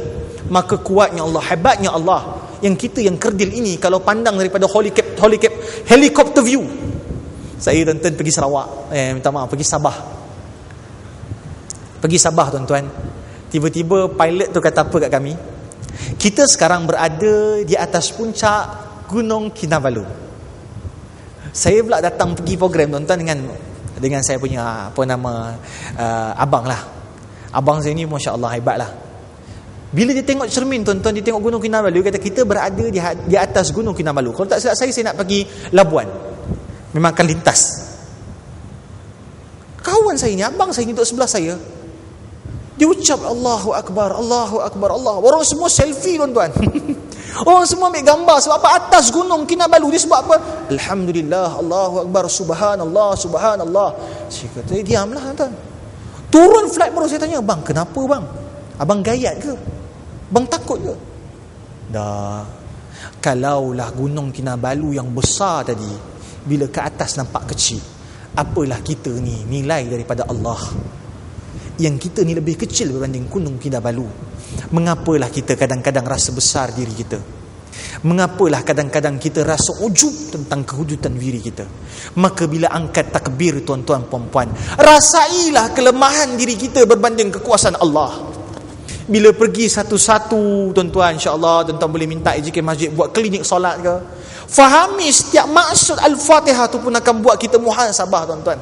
Maka kuatnya Allah, hebatnya Allah, yang kita yang kerdil ini kalau pandang daripada helikopter view. Saya tuan-tuan pergi Sarawak, minta maaf, pergi Sabah, tuan-tuan. Tiba-tiba pilot tu kata apa kat kami, kita sekarang berada di atas puncak Gunung Kinabalu. Saya pula datang pergi program, tuan-tuan, dengan saya punya abang lah. Abang saya ni Masya Allah hebat lah. Bila dia tengok cermin, tuan-tuan, dia tengok Gunung Kinabalu, dia kata kita berada di atas Gunung Kinabalu. Kalau tak silap saya nak pergi Labuan, memang akan lintas. Kawan saya ni, abang saya ni duduk sebelah saya, dia ucap Allahu Akbar, Allahu Akbar, Allah. Orang semua selfie, tuan-tuan. Orang semua ambil gambar. Sebab apa? Atas Gunung Kinabalu. Dia sebab apa? Alhamdulillah, Allahu Akbar, Subhanallah, Subhanallah. Saya kata, diamlah, tuan-tuan. Turun flight baru saya tanya, bang, kenapa bang? Abang gayat ke? Bang takut ke? Dah. Kalaulah Gunung Kinabalu yang besar tadi, bila ke atas nampak kecil, apalah kita ni nilai daripada Allah, yang kita ni lebih kecil berbanding Gunung Kinabalu. Mengapalah kita kadang-kadang rasa besar diri kita? Mengapalah kadang-kadang kita rasa ujub tentang kewujudan diri kita? Maka bila angkat takbir, tuan-tuan, puan-puan, rasailah kelemahan diri kita berbanding kekuasaan Allah. Bila pergi satu-satu, tuan-tuan, insya-Allah tuan-tuan boleh minta IJK masjid buat klinik solat ke. Fahami setiap maksud Al-Fatihah tu pun akan buat kita muhasabah, tuan-tuan.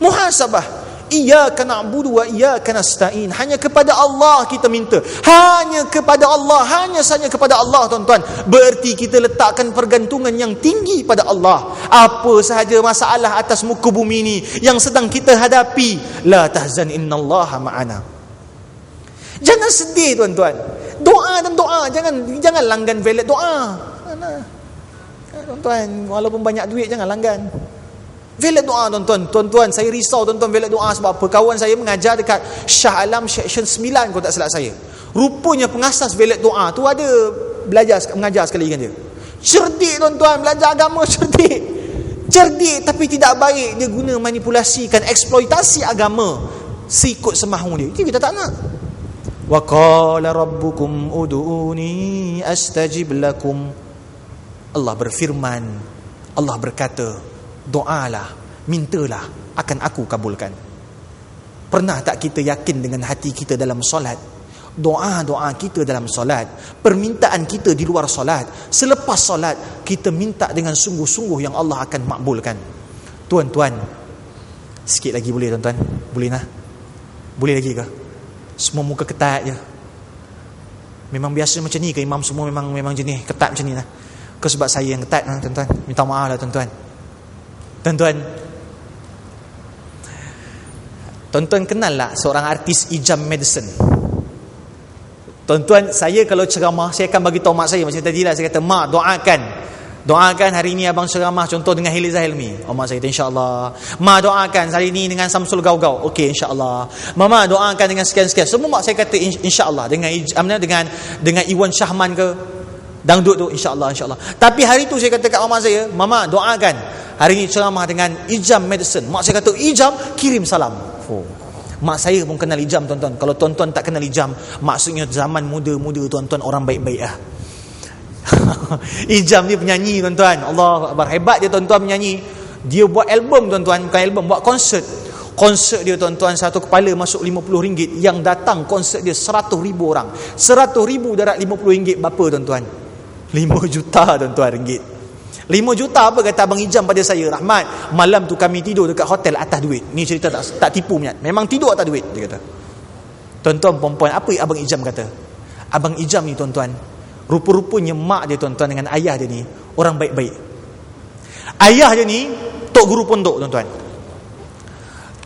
Muhasabah. Iyyaka na'budu wa iyyaka nasta'in. Hanya kepada Allah kita minta. Hanya kepada Allah, hanya saja kepada Allah, tuan-tuan. Berarti kita letakkan pergantungan yang tinggi pada Allah. Apa sahaja masalah atas muka bumi ini yang sedang kita hadapi, la tahzan innallaha ma'ana. Jangan sedih, tuan-tuan. Doa dan doa, jangan langgan valet doa. Tuan-tuan, walaupun banyak duit jangan langgan valet doa, tuan-tuan. Tuan-tuan, saya risau, tuan-tuan, valet doa. Sebab apa? Kawan saya mengajar dekat Shah Alam Section 9, kalau tak salah saya. Rupanya pengasas valet doa tu ada mengajar sekali dengan dia. Cerdik, tuan-tuan, belajar agama cerdik. Cerdik tapi tidak baik. Dia guna manipulasikan, eksploitasi agama seikut semahu dia. Itu kita tak nak. Wa qala rabbukum ud'uni astajib lakum. Allah berfirman, Allah berkata, doalah, mintalah, akan aku kabulkan. Pernah tak kita yakin dengan hati kita dalam solat? Doa-doa kita dalam solat, permintaan kita di luar solat, selepas solat, kita minta dengan sungguh-sungguh yang Allah akan makbulkan. Tuan-tuan, sikit lagi boleh, tuan-tuan? Boleh nah? Boleh lagi ke? Semua muka ketat je. Memang biasa macam ni ke? Imam semua memang jenis ketat macam ni lah? Ke sebab saya yang ketat, tuan-tuan? Minta maaf lah, tuan-tuan. Tuan-tuan kenal lah seorang artis Ijam Madison? Tuan-tuan, saya kalau ceramah, saya akan bagi tahu mak saya macam tadi lah. Saya kata, mak, doakan Doakan hari ini abang ceramah contoh dengan Hiliza Hilmi. Mak saya kata insya-Allah. Ma doakan hari ini dengan Samsul Gaugau. Okey insya-Allah. Mama doakan dengan sekian-sekian. Semua mak saya kata insya-Allah dengan Iwan Syahman ke dangdut tu insya-Allah insya-Allah. Tapi hari tu saya kata kat mama saya, mama doakan hari ini ceramah dengan Ijam Medicine. Mak saya kata Ijam kirim salam. Oh. Mak saya pun kenal Ijam tuan-tuan. Kalau tuan-tuan tak kenal Ijam, maksudnya zaman muda-muda tuan-tuan orang baik-baik ah. Ijam dia penyanyi tuan-tuan. Allah Akbar, hebat dia tuan-tuan penyanyi. Dia buat album tuan-tuan, bukan album, buat konsert. Konsert dia tuan-tuan satu kepala masuk RM50. Yang datang konsert dia 100,000 orang. 100,000 darat RM50 berapa tuan-tuan? 5 juta tuan-tuan ringgit. 5 juta apa kata Abang Ijam pada saya, Rahmat, malam tu kami tidur dekat hotel atas duit. Ni cerita tak tipu punya. Memang tidur atas duit dia kata. Tuan-tuan perempuan, apa Abang Ijam kata? Abang Ijam ni tuan-tuan, rupa-rupanya mak dia tuan-tuan dengan ayah dia ni orang baik-baik. Ayah dia ni tok guru pondok tuan-tuan.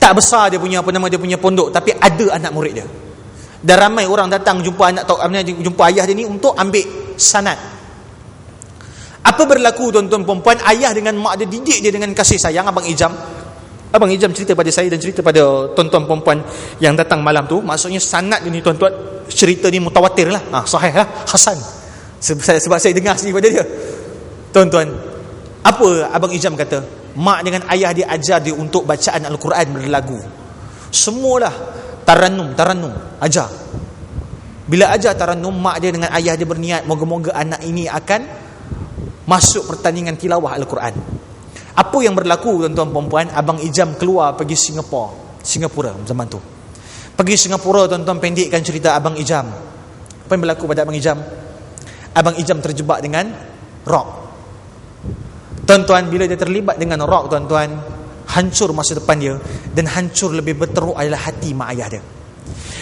Tak besar dia punya pondok, tapi ada anak murid dia. Dan ramai orang datang jumpa jumpa ayah dia ni untuk ambil sanad. Apa berlaku tuan-tuan perempuan? Ayah dengan mak dia didik dia dengan kasih sayang. Abang Ijam cerita pada saya dan cerita pada tuan-tuan perempuan yang datang malam tu. Maksudnya sanad dia ni tuan-tuan, cerita ni mutawatir lah, sahih lah, hasan. Sebab saya dengar sendiri pada dia. Tuan-tuan, apa Abang Ijam kata? Mak dengan ayah dia ajar dia untuk bacaan Al-Quran berlagu. Semualah Tarannum ajar. Bila ajar Tarannum, mak dia dengan ayah dia berniat moga-moga anak ini akan masuk pertandingan tilawah Al-Quran. Apa yang berlaku tuan-tuan perempuan? Abang Ijam keluar pergi Singapura zaman tu. Pergi Singapura tuan-tuan, pendekkan cerita Abang Ijam. Apa yang berlaku pada Abang Ijam? Abang Ijam terjebak dengan rock. Tuan-tuan, bila dia terlibat dengan rock tuan-tuan, hancur masa depan dia. Dan hancur lebih berteruk adalah hati mak ayah dia.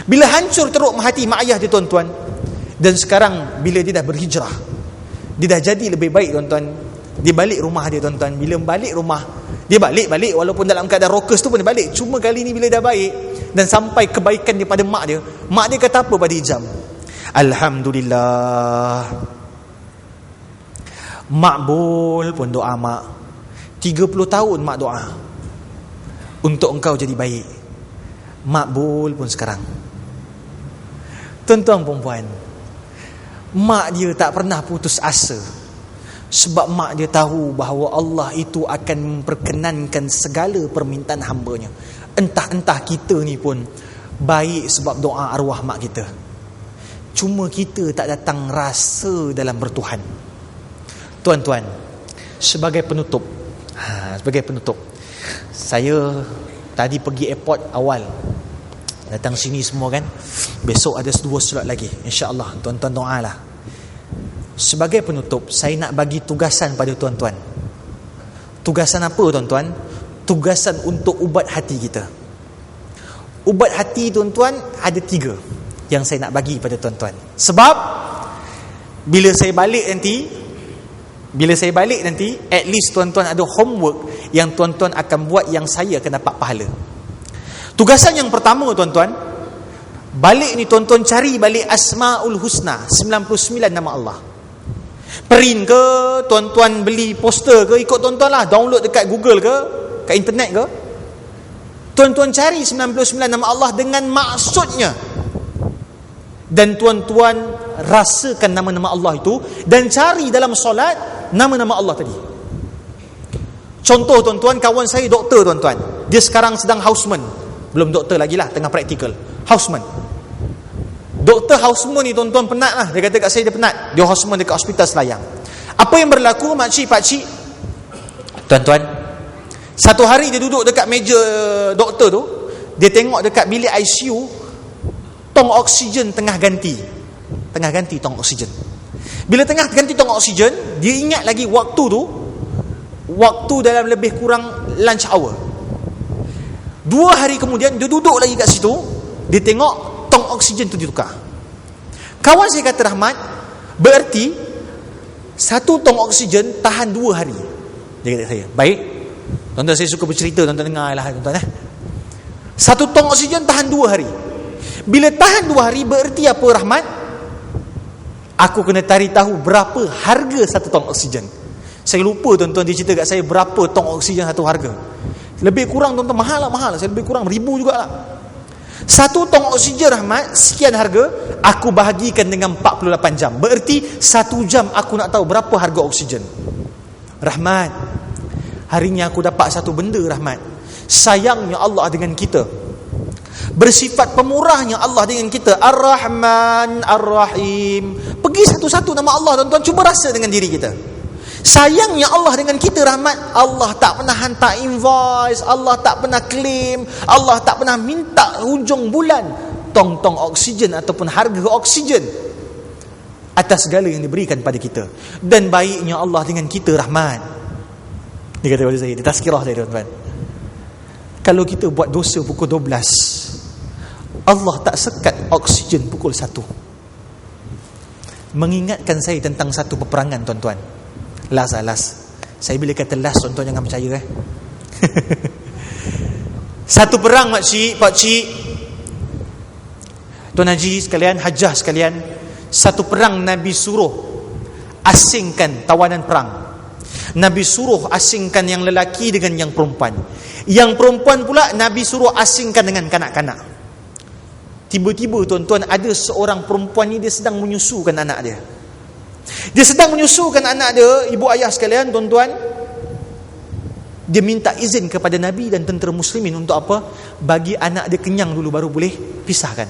Bila hancur teruk hati mak ayah dia tuan-tuan, dan sekarang bila dia dah berhijrah, dia dah jadi lebih baik tuan-tuan, dia balik rumah dia tuan-tuan. Bila balik rumah, dia balik walaupun dalam keadaan rockers tu pun dia balik. Cuma kali ni bila dah baik dan sampai kebaikan daripada mak dia kata apa pada Ijam? Alhamdulillah, makbul pun doa mak. 30 tahun mak doa untuk engkau jadi baik, makbul pun sekarang. Tuan-tuan perempuan, mak dia tak pernah putus asa. Sebab mak dia tahu bahawa Allah itu akan memperkenankan segala permintaan hambanya. Entah kita ni pun baik sebab doa arwah mak kita. Cuma kita tak datang rasa dalam bertuhan. Tuan-tuan, sebagai penutup, saya tadi pergi airport awal, datang sini semua kan. Besok ada 2 slot lagi, insya-Allah. Tuan-tuan doalah. Sebagai penutup, saya nak bagi tugasan pada tuan-tuan. Tugasan apa tuan-tuan? Tugasan untuk ubat hati kita. Ubat hati tuan-tuan ada 3 yang saya nak bagi pada tuan-tuan. Sebab bila saya balik nanti, at least tuan-tuan ada homework yang tuan-tuan akan buat, yang saya akan dapat pahala. Tugasan yang pertama tuan-tuan, balik ni tuan-tuan cari balik Asmaul Husna, 99 nama Allah. Print ke, tuan-tuan beli poster ke, ikut tuan-tuan lah, download dekat Google ke, kat internet ke. Tuan-tuan cari 99 nama Allah dengan maksudnya. Dan tuan-tuan rasakan nama-nama Allah itu, dan cari dalam solat nama-nama Allah tadi. Contoh tuan-tuan, kawan saya doktor tuan-tuan, dia sekarang sedang houseman. Belum doktor lagi lah, tengah praktikal. Houseman. Doktor houseman ni tuan-tuan penat lah. Dia kata kat saya dia penat. Dia houseman dekat hospital Selayang. Apa yang berlaku makcik pakcik? Tuan-tuan, satu hari dia duduk dekat meja doktor tu, dia tengok dekat bilik ICU, tong oksigen tengah ganti tong oksigen. Bila tengah ganti tong oksigen, dia ingat lagi waktu dalam lebih kurang lunch hour. 2 hari kemudian dia duduk lagi kat situ, dia tengok tong oksigen tu ditukar. Kawan saya kata, Rahmat, berarti 1 tong oksigen tahan 2 hari. Dia kata saya, baik tuan-tuan, saya suka bercerita, tuan-tuan dengar lah tuan-tuan. 1 tong oksigen tahan 2 hari. Bila tahan 2 hari, berarti apa Rahmat? Aku kena cari tahu berapa harga 1 tong oksigen. Saya lupa tuan-tuan, dia cerita kat saya berapa tong oksigen satu harga. Lebih kurang tuan-tuan, mahal. Saya lebih kurang 1,000 jugalah. Satu tong oksigen Rahmat sekian harga, aku bahagikan dengan 48 jam. Bererti 1 jam aku nak tahu berapa harga oksigen. Rahmat, hari ni aku dapat satu benda Rahmat. Sayangnya Allah dengan kita, bersifat pemurahnya Allah dengan kita, Ar-Rahman Ar-Rahim. Pergi satu-satu nama Allah tuan-tuan, cuba rasa dengan diri kita. Sayangnya Allah dengan kita Rahmat, Allah tak pernah hantar invoice, Allah tak pernah claim, Allah tak pernah minta hujung bulan tong-tong oksigen ataupun harga oksigen atas segala yang diberikan pada kita. Dan baiknya Allah dengan kita Rahmat. Dia kata pada saya, dia tazkirah saya tuan-tuan, kalau kita buat dosa pukul 12, Allah tak sekat oksigen pukul 1. Mengingatkan saya tentang satu peperangan tuan-tuan. Last. Saya bila kata last, tuan-tuan jangan percaya Satu perang pakcik, Tuan Haji sekalian, Hajjah sekalian, satu perang Nabi suruh asingkan tawanan perang. Nabi suruh asingkan yang lelaki dengan yang perempuan. Yang perempuan pula Nabi suruh asingkan dengan kanak-kanak. Tiba-tiba tuan-tuan, ada seorang perempuan ni, dia sedang menyusukan anak dia. Dia sedang menyusukan anak dia, ibu ayah sekalian, tuan-tuan. Dia minta izin kepada Nabi dan tentera muslimin untuk apa? Bagi anak dia kenyang dulu baru boleh pisahkan.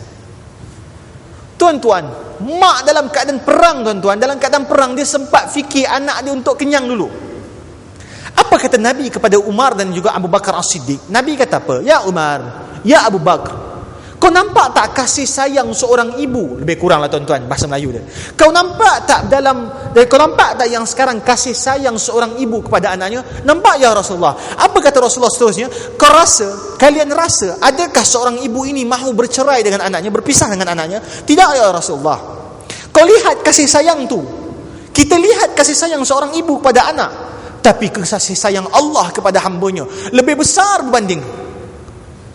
Tuan-tuan, mak dalam keadaan perang tuan-tuan, dalam keadaan perang dia sempat fikir anak dia untuk kenyang dulu. Apa kata Nabi kepada Umar dan juga Abu Bakar As-Siddiq? Nabi kata apa? Ya Umar, ya Abu Bakar, kau nampak tak kasih sayang seorang ibu? Lebih kuranglah tuan-tuan bahasa Melayu dia. Kau nampak tak kau nampak tak yang sekarang kasih sayang seorang ibu kepada anaknya? Nampak ya Rasulullah. Apa kata Rasulullah seterusnya? Kalian rasa adakah seorang ibu ini mahu bercerai dengan anaknya, berpisah dengan anaknya? Tidak ya Rasulullah. Kau lihat kasih sayang tu. Kita lihat kasih sayang seorang ibu kepada anak, tapi kasih sayang Allah kepada hambanya lebih besar berbanding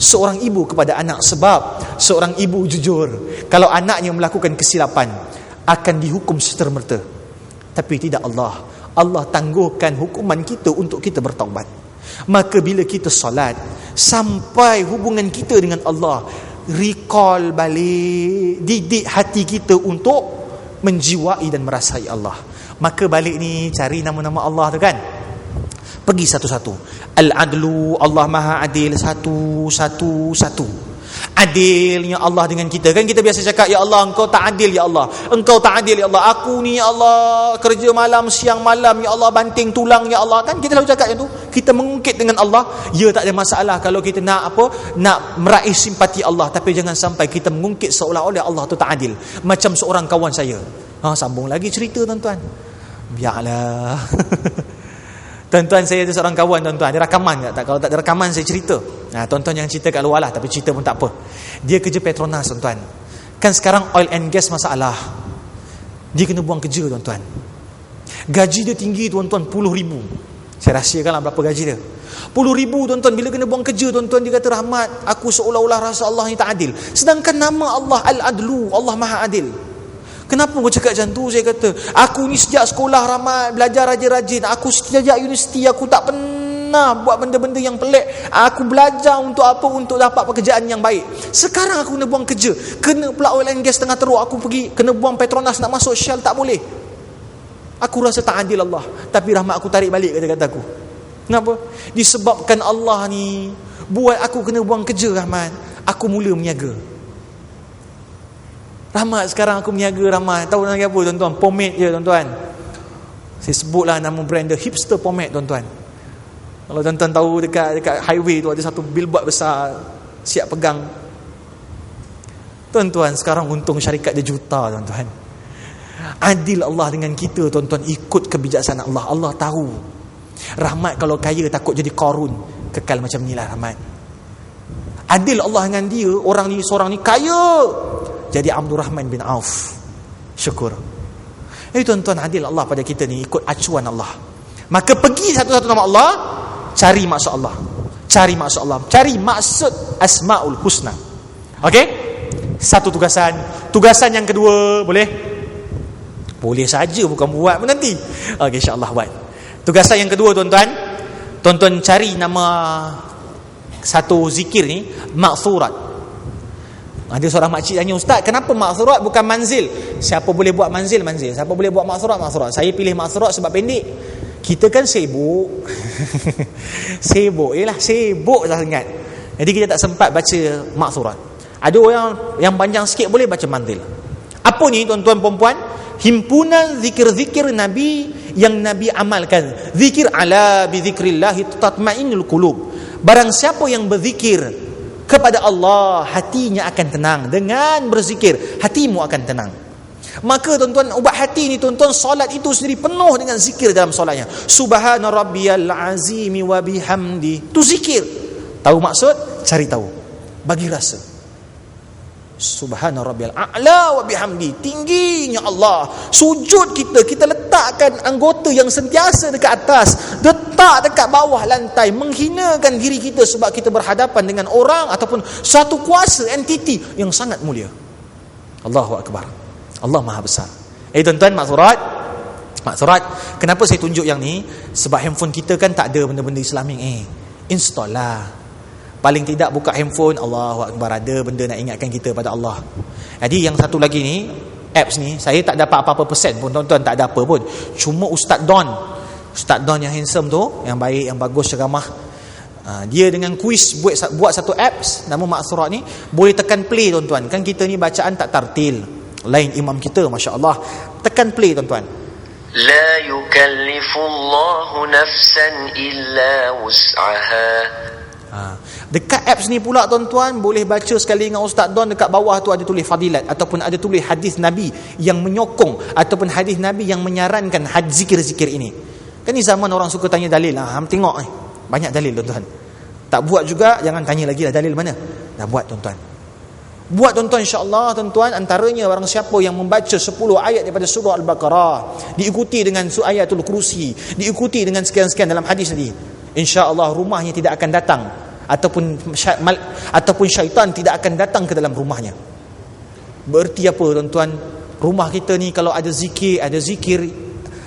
seorang ibu kepada anak. Sebab seorang ibu jujur, kalau anaknya melakukan kesilapan akan dihukum serta-merta. Tapi tidak Allah. Allah tangguhkan hukuman kita untuk kita bertaubat. Maka bila kita solat, sampai hubungan kita dengan Allah, recall balik, didik hati kita untuk menjiwai dan merasai Allah. Maka balik ni cari nama-nama Allah tu kan, pergi satu-satu. Al-Adlu, Allah Maha Adil, satu. Adilnya Allah dengan kita. Kan kita biasa cakap, ya Allah engkau tak adil ya Allah, engkau tak adil ya Allah, aku ni ya Allah kerja malam siang malam ya Allah, banting tulang ya Allah. Kan kita selalu cakap yang tu. Kita mengungkit dengan Allah. Ya, tak ada masalah kalau kita nak meraih simpati Allah, tapi jangan sampai kita mengungkit seolah-olah Allah tu tak adil. Macam seorang kawan saya, sambung lagi cerita tuan-tuan, biarlah tuan-tuan, saya ada seorang kawan tuan-tuan, ada rakaman tak? Kalau tak ada rakaman saya cerita. Tuan-tuan yang cerita kat luar lah, tapi cerita pun tak apa. Dia kerja Petronas tuan-tuan. Kan sekarang oil and gas masalah. Dia kena buang kerja tuan-tuan. Gaji dia tinggi tuan-tuan, 10,000. Saya rahsiakan lah berapa gaji dia. 10,000 tuan-tuan. Bila kena buang kerja tuan-tuan, dia kata, Rahmat, aku seolah-olah rasa Allah ni tak adil. Sedangkan nama Allah Al-Adlu, Allah Maha Adil. Kenapa kau cakap macam tu? Saya kata, aku ni sejak sekolah Rahmat, belajar rajin-rajin. Aku sejak universiti, aku tak pernah buat benda-benda yang pelik. Aku belajar untuk apa? Untuk dapat pekerjaan yang baik. Sekarang aku kena buang kerja, kena pula oil and gas tengah teruk. Aku pergi, kena buang Petronas, nak masuk Shell tak boleh. Aku rasa tak adil Allah. Tapi Rahmat, aku tarik balik kata-kata aku. Kenapa? Disebabkan Allah ni buat aku kena buang kerja Rahmat, aku mula meniaga. Rahmat, sekarang aku meniaga Rahmat. Tahu nama apa tuan-tuan? Pomade je tuan-tuan. Saya sebutlah nama brand dia, Hipster Pomade tuan-tuan. Kalau tuan-tuan tahu, dekat highway tu ada satu billboard besar, siap pegang. Tuan-tuan, sekarang untung syarikat dia juta tuan-tuan. Adil Allah dengan kita tuan-tuan, ikut kebijaksanaan Allah. Allah tahu Rahmat kalau kaya takut jadi Qarun, kekal macam ni lah Rahmat. Adil Allah dengan dia, seorang ni kaya jadi Abdul Rahman bin Auf. Syukur. Tuan-tuan, adil Allah pada kita ni, ikut acuan Allah. Maka pergi satu-satu nama Allah, cari maksud Allah. Cari maksud Allah. Cari maksud Asmaul Husna. Okey? Satu tugasan. Tugasan yang kedua, boleh? Boleh saja, bukan buat pun nanti. Okey, insya-Allah buat. Tugasan yang kedua tuan-tuan, tuan-tuan cari nama satu zikir ni, ma'thurat. Ada seorang makcik tanya, ustaz, kenapa ma'thurat bukan manzil? Siapa boleh buat manzil? Manzil. Siapa boleh buat ma'thurat? Ma'thurat. Saya pilih ma'thurat sebab pendek. Kita kan sibuk. Sibuk sangat. Jadi kita tak sempat baca ma'thurat. Ada orang yang panjang sikit boleh baca manzil. Apa ni tuan-tuan perempuan? Himpunan zikir-zikir Nabi yang Nabi amalkan. Zikir ala bi zikrillahi tatma'innul qulub. Barang siapa yang berzikir kepada Allah, hatinya akan tenang. Dengan berzikir, hatimu akan tenang. Maka tuan-tuan, ubat hati ni tuan-tuan, solat itu sendiri penuh dengan zikir dalam solatnya. Subhana rabbiyal azimi wa bihamdi. Itu zikir. Tahu maksud? Cari tahu. Bagi rasa. Subhana rabbiyal a'la wa bihamdi. Tingginya Allah. Sujud kita letakkan anggota yang sentiasa dekat atas, letak dekat bawah lantai, menghinakan diri kita sebab kita berhadapan dengan orang ataupun satu kuasa, entiti yang sangat mulia. Allahu Akbar. Allah Maha Besar. Tuan-tuan, maksurat. Kenapa saya tunjuk yang ni? Sebab handphone kita kan tak ada benda-benda Islamic. Install lah. Paling tidak buka handphone, Allahu Akbar, ada benda nak ingatkan kita pada Allah. Jadi yang satu lagi ni, apps ni, saya tak dapat apa-apa persen pun tuan-tuan, tak ada apa pun. Cuma Ustaz Don yang handsome tu, yang baik, yang bagus, ceramah, dia dengan kuis buat satu apps nama Maksurat ni, boleh tekan play tuan-tuan. Kan kita ni bacaan tak tartil, lain imam kita, masya-Allah. Tekan play tuan-tuan. La yukallifullahu nafsan illa wus'aha. Dekat apps ni pula tuan-tuan, boleh baca sekali dengan Ustaz Don. Dekat bawah tu ada tulis fadilat, ataupun ada tulis hadis Nabi yang menyokong, ataupun hadis Nabi yang menyarankan zikir-zikir ini. Kan ni zaman orang suka tanya dalil. Tengok banyak dalil tuan-tuan. Tak buat juga, jangan tanya lagi lah dalil mana. Dah buat tuan-tuan. Buat tuan-tuan, insya-Allah tuan-tuan. Antaranya barang siapa yang membaca 10 ayat daripada surah Al-Baqarah, diikuti dengan ayatul kursi, diikuti dengan sekian-sekian dalam hadis tadi, insya-Allah rumahnya tidak akan datang, ataupun syaitan tidak akan datang ke dalam rumahnya. Berarti apa tuan-tuan? Rumah kita ni kalau ada zikir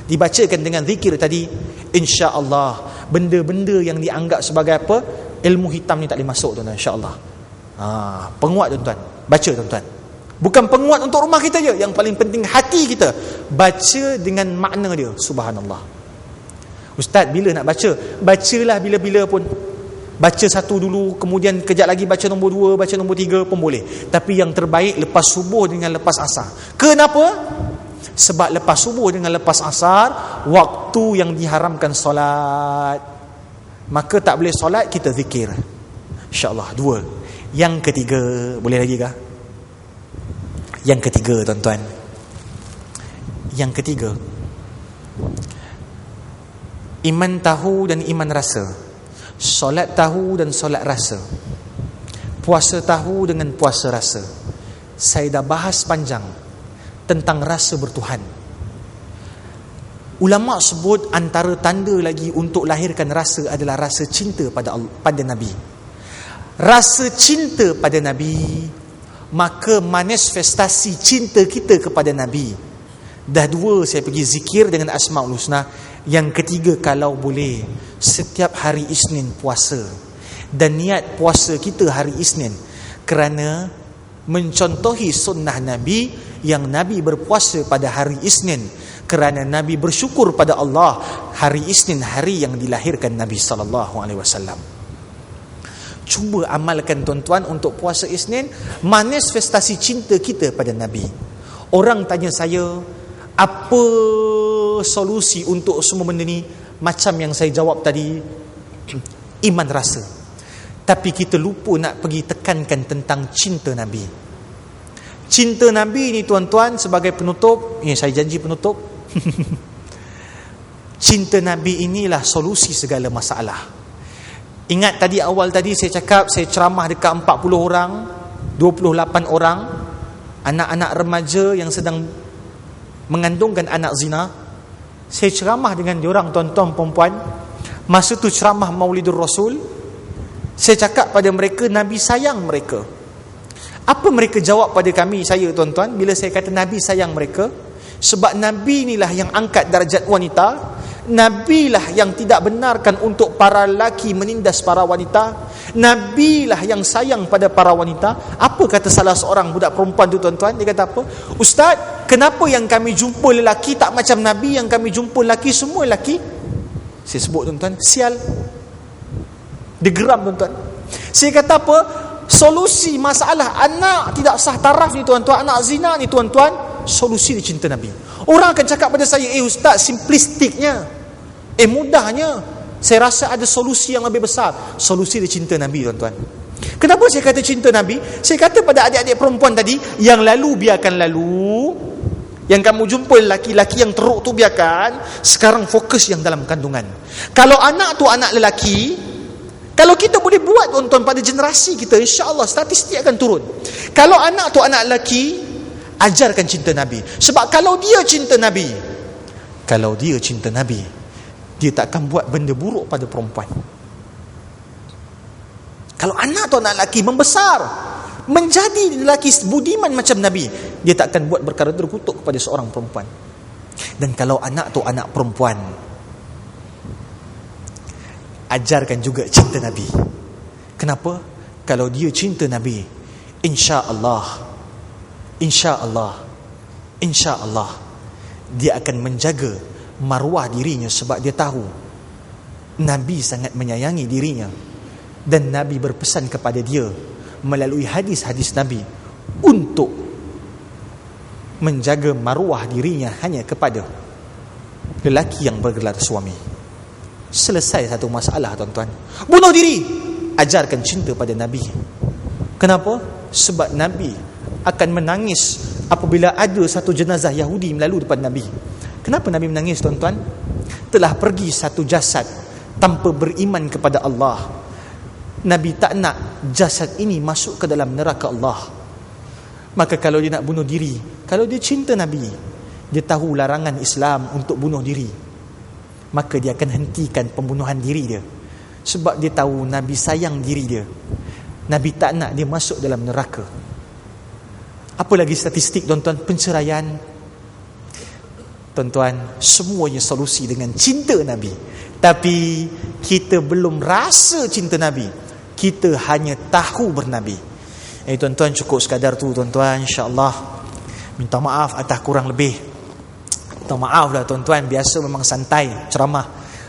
dibacakan dengan zikir tadi, insya-Allah benda-benda yang dianggap sebagai apa, ilmu hitam ni tak boleh masuk tuan-tuan, insya-Allah. Penguat tuan-tuan, baca tuan-tuan. Bukan penguat untuk rumah kita je, yang paling penting hati kita. Baca dengan makna dia. Subhanallah. Ustaz, bila nak baca? Bacalah bila-bila pun. Baca satu dulu, kemudian kejap lagi baca nombor 2, baca nombor 3 pun boleh. Tapi yang terbaik lepas subuh dengan lepas asar. Kenapa? Sebab lepas subuh dengan lepas asar, waktu yang diharamkan solat. Maka tak boleh solat, kita zikir. InsyaAllah. 2. Yang ketiga, boleh lagi kah? Yang ketiga tuan-tuan, yang ketiga, iman tahu dan iman rasa. Solat tahu dan solat rasa. Puasa tahu dengan puasa rasa. Saya dah bahas panjang tentang rasa bertuhan. Ulama sebut antara tanda lagi untuk lahirkan rasa adalah rasa cinta pada Nabi. Rasa cinta pada Nabi, maka manifestasi cinta kita kepada Nabi. Dah 2 saya pergi zikir dengan Asmaul Husna. Yang ketiga, kalau boleh setiap hari Isnin puasa, dan niat puasa kita hari Isnin kerana mencontohi sunnah Nabi yang Nabi berpuasa pada hari Isnin, kerana Nabi bersyukur pada Allah hari Isnin, hari yang dilahirkan Nabi SAW. Cuba amalkan tuan-tuan untuk puasa Isnin, manifestasi cinta kita pada Nabi. Orang tanya saya, apa solusi untuk semua benda ni? Macam yang saya jawab tadi, iman rasa. Tapi kita lupa nak pergi tekankan tentang cinta Nabi. Cinta Nabi ni tuan-tuan, sebagai penutup, saya janji penutup. Cinta Nabi inilah solusi segala masalah. Ingat tadi awal tadi saya cakap, saya ceramah dekat 40 orang, 28 orang anak-anak remaja yang sedang mengandungkan anak zina. Saya ceramah dengan diorang tuan-tuan perempuan. Masa tu ceramah Maulidur Rasul. Saya cakap pada mereka, Nabi sayang mereka. Apa mereka jawab pada kami, saya tuan-tuan, bila saya kata Nabi sayang mereka? Sebab Nabi inilah yang angkat darjat wanita, Nabilah yang tidak benarkan untuk para lelaki menindas para wanita. Nabilah yang sayang pada para wanita. Apa kata salah seorang budak perempuan tu tuan-tuan? Dia kata apa? Ustaz, kenapa yang kami jumpa lelaki tak macam Nabi, yang kami jumpa lelaki semua lelaki? Saya sebut tuan-tuan, sial. Dia geram tuan-tuan. Saya kata apa? Solusi masalah anak tidak sah taraf ni tuan-tuan, anak zina ni tuan-tuan, solusi dia cinta Nabi. Orang akan cakap pada saya, ustaz, simplistiknya, mudahnya. Saya rasa ada solusi yang lebih besar. Solusi dia cinta Nabi tuan-tuan. Kenapa saya kata cinta Nabi? Saya kata pada adik-adik perempuan tadi, yang lalu biarkan lalu. Yang kamu jumpa lelaki-lelaki yang teruk tu biarkan. Sekarang fokus yang dalam kandungan. Kalau anak tu anak lelaki, kalau kita boleh buat tuan-tuan pada generasi kita, insya-Allah statistik akan turun. Kalau anak tu anak lelaki, ajarkan cinta Nabi. Sebab kalau dia cinta Nabi, dia tak akan buat benda buruk pada perempuan. Kalau anak tu anak lelaki membesar, menjadi lelaki budiman macam Nabi, dia tak akan buat perkara terkutuk kepada seorang perempuan. Dan kalau anak tu anak perempuan, ajarkan juga cinta Nabi. Kenapa? Kalau dia cinta Nabi, insya-Allah dia akan menjaga maruah dirinya, sebab dia tahu Nabi sangat menyayangi dirinya, dan Nabi berpesan kepada dia melalui hadis-hadis Nabi untuk menjaga maruah dirinya hanya kepada lelaki yang bergelar suami. Selesai satu masalah tuan-tuan. Bunuh diri, ajarkan cinta pada Nabi. Kenapa? Sebab Nabi akan menangis apabila ada satu jenazah Yahudi melalui depan Nabi. Kenapa Nabi menangis tuan-tuan? Telah pergi satu jasad tanpa beriman kepada Allah. Nabi tak nak jasad ini masuk ke dalam neraka Allah. Maka kalau dia nak bunuh diri, kalau dia cinta Nabi, dia tahu larangan Islam untuk bunuh diri, maka dia akan hentikan pembunuhan diri dia. Sebab dia tahu Nabi sayang diri dia. Nabi tak nak dia masuk dalam neraka. Apa lagi statistik tuan-tuan? Penceraian, tuan-tuan, semuanya solusi dengan cinta Nabi. Tapi kita belum rasa cinta Nabi, kita hanya tahu bernabi. Tuan-tuan, cukup sekadar tu tuan-tuan, insya-Allah. Minta maaf atas kurang lebih. Minta maaf lah tuan-tuan, biasa memang santai ceramah,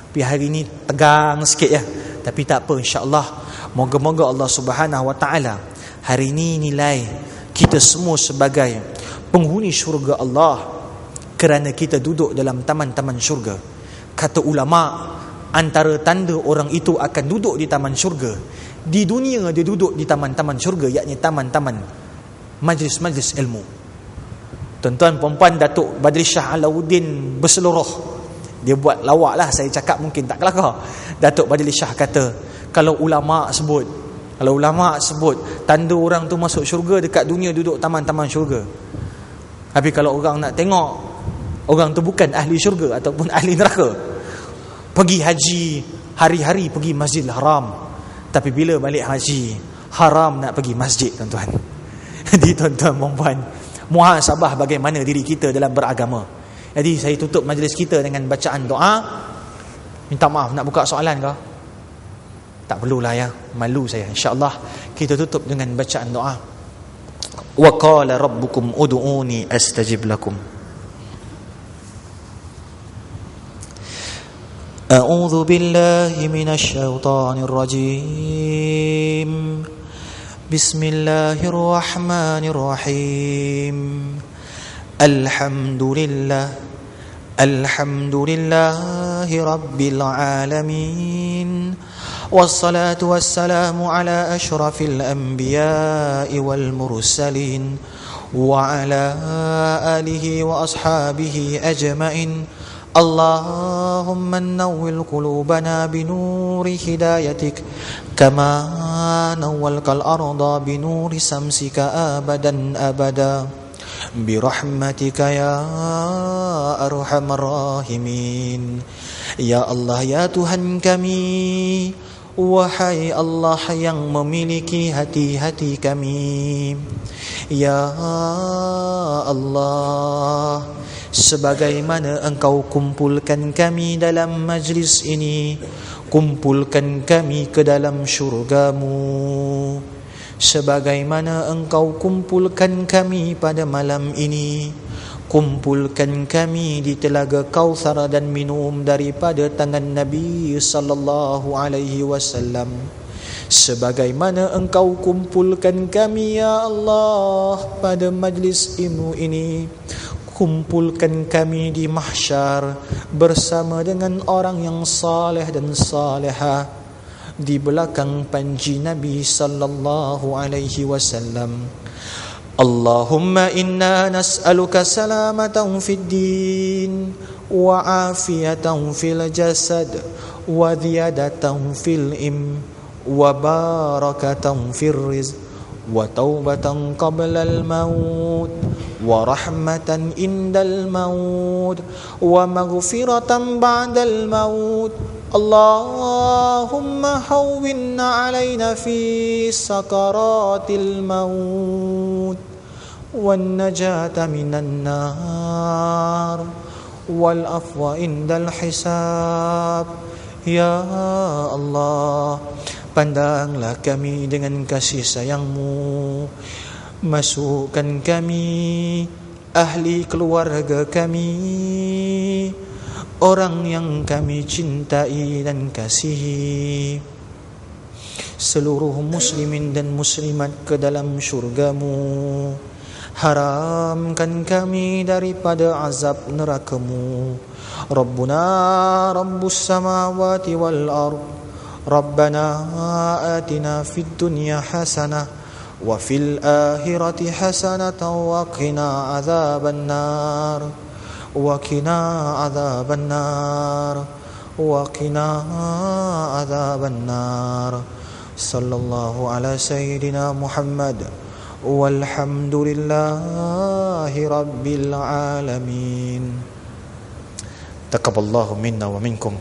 tapi hari ni tegang sikit ya. Tapi tak apa, insya-Allah. Moga-moga Allah Subhanahu Wa Taala hari ini nilai kita semua sebagai penghuni syurga Allah, kerana kita duduk dalam taman-taman syurga. Kata ulama, antara tanda orang itu akan duduk di taman syurga, di dunia dia duduk di taman-taman syurga, yakni taman-taman majlis-majlis ilmu. Tuan-tuan perempuan, Datuk Badri Shah Alauddin berseluruh, dia buat lawak lah, saya cakap mungkin tak kelakar. Datuk Badri Shah kata, kalau ulama sebut tanda orang tu masuk syurga, dekat dunia duduk taman-taman syurga. Tapi kalau orang nak tengok orang tu bukan ahli syurga ataupun ahli neraka, pergi haji, hari-hari pergi Masjidil Haram, tapi bila balik haji, haram nak pergi masjid tuan-tuan. Jadi tuan-tuan perempuan, muhasabah bagaimana diri kita dalam beragama. Jadi saya tutup majlis kita dengan bacaan doa. Minta maaf, nak buka soalan ke? Tak perlulah ya, malu saya. InsyaAllah kita tutup dengan bacaan doa. Wa qala rabbukum ud'uni astajib lakum. A'udzu billahi minasy syaithanir rajim. Bismillahirrahmanirrahim. Alhamdulillahi rabbil alamin. والصلاة والسلام على أشرف الأنبياء والمرسلين وعلى آله وأصحابه أجمعين. اللهم نور قلوبنا بنور هدايتك كما نورت الأرض بنور شمسك أبدا أبدا برحمتك يا أرحم الراحمين. Ya Allah, ya Tuhan kami, wahai Allah yang memiliki hati-hati kami. Ya Allah, sebagaimana Engkau kumpulkan kami dalam majlis ini, kumpulkan kami ke dalam syurga-Mu. Sebagaimana Engkau kumpulkan kami pada malam ini, kumpulkan kami di telaga Kautsar dan minum daripada tangan Nabi sallallahu alaihi wasallam. Sebagaimana Engkau kumpulkan kami ya Allah pada majlis ilmu ini, kumpulkan kami di mahsyar bersama dengan orang yang saleh dan salihah di belakang panji Nabi sallallahu alaihi wasallam. Allahumma inna nas'aluka salamatan fid din wa afiyatan fil jasad wa ziyadatan fil wa barakatan fir rizq wa taubatan qabla al-maut wa rahmatan indal maut wa maghfiratan ba'dal maut. Allahumma hawwinna alaina fi sakaratil maut wan najata minan nar wal afwa indal hisab. Ya Allah, pandanglah kami dengan kasih sayang-Mu, masukkan kami, ahli keluarga kami, orang yang kami cintai dan kasihi, seluruh muslimin dan muslimat ke dalam syurga-Mu. Haramkan kami daripada azab neraka-Mu. Rabbuna Rabbus samawati wal ard, Rabbana atina fid dunya hasanah wa fil akhirati hasanatan wa qina adzaban nar wa qina adzaban nar wa qina adzaban nar. Sallallahu ala sayyidina Muhammad walhamdulillahi rabbil alamin. Taqabbalallahu minna wa minkum.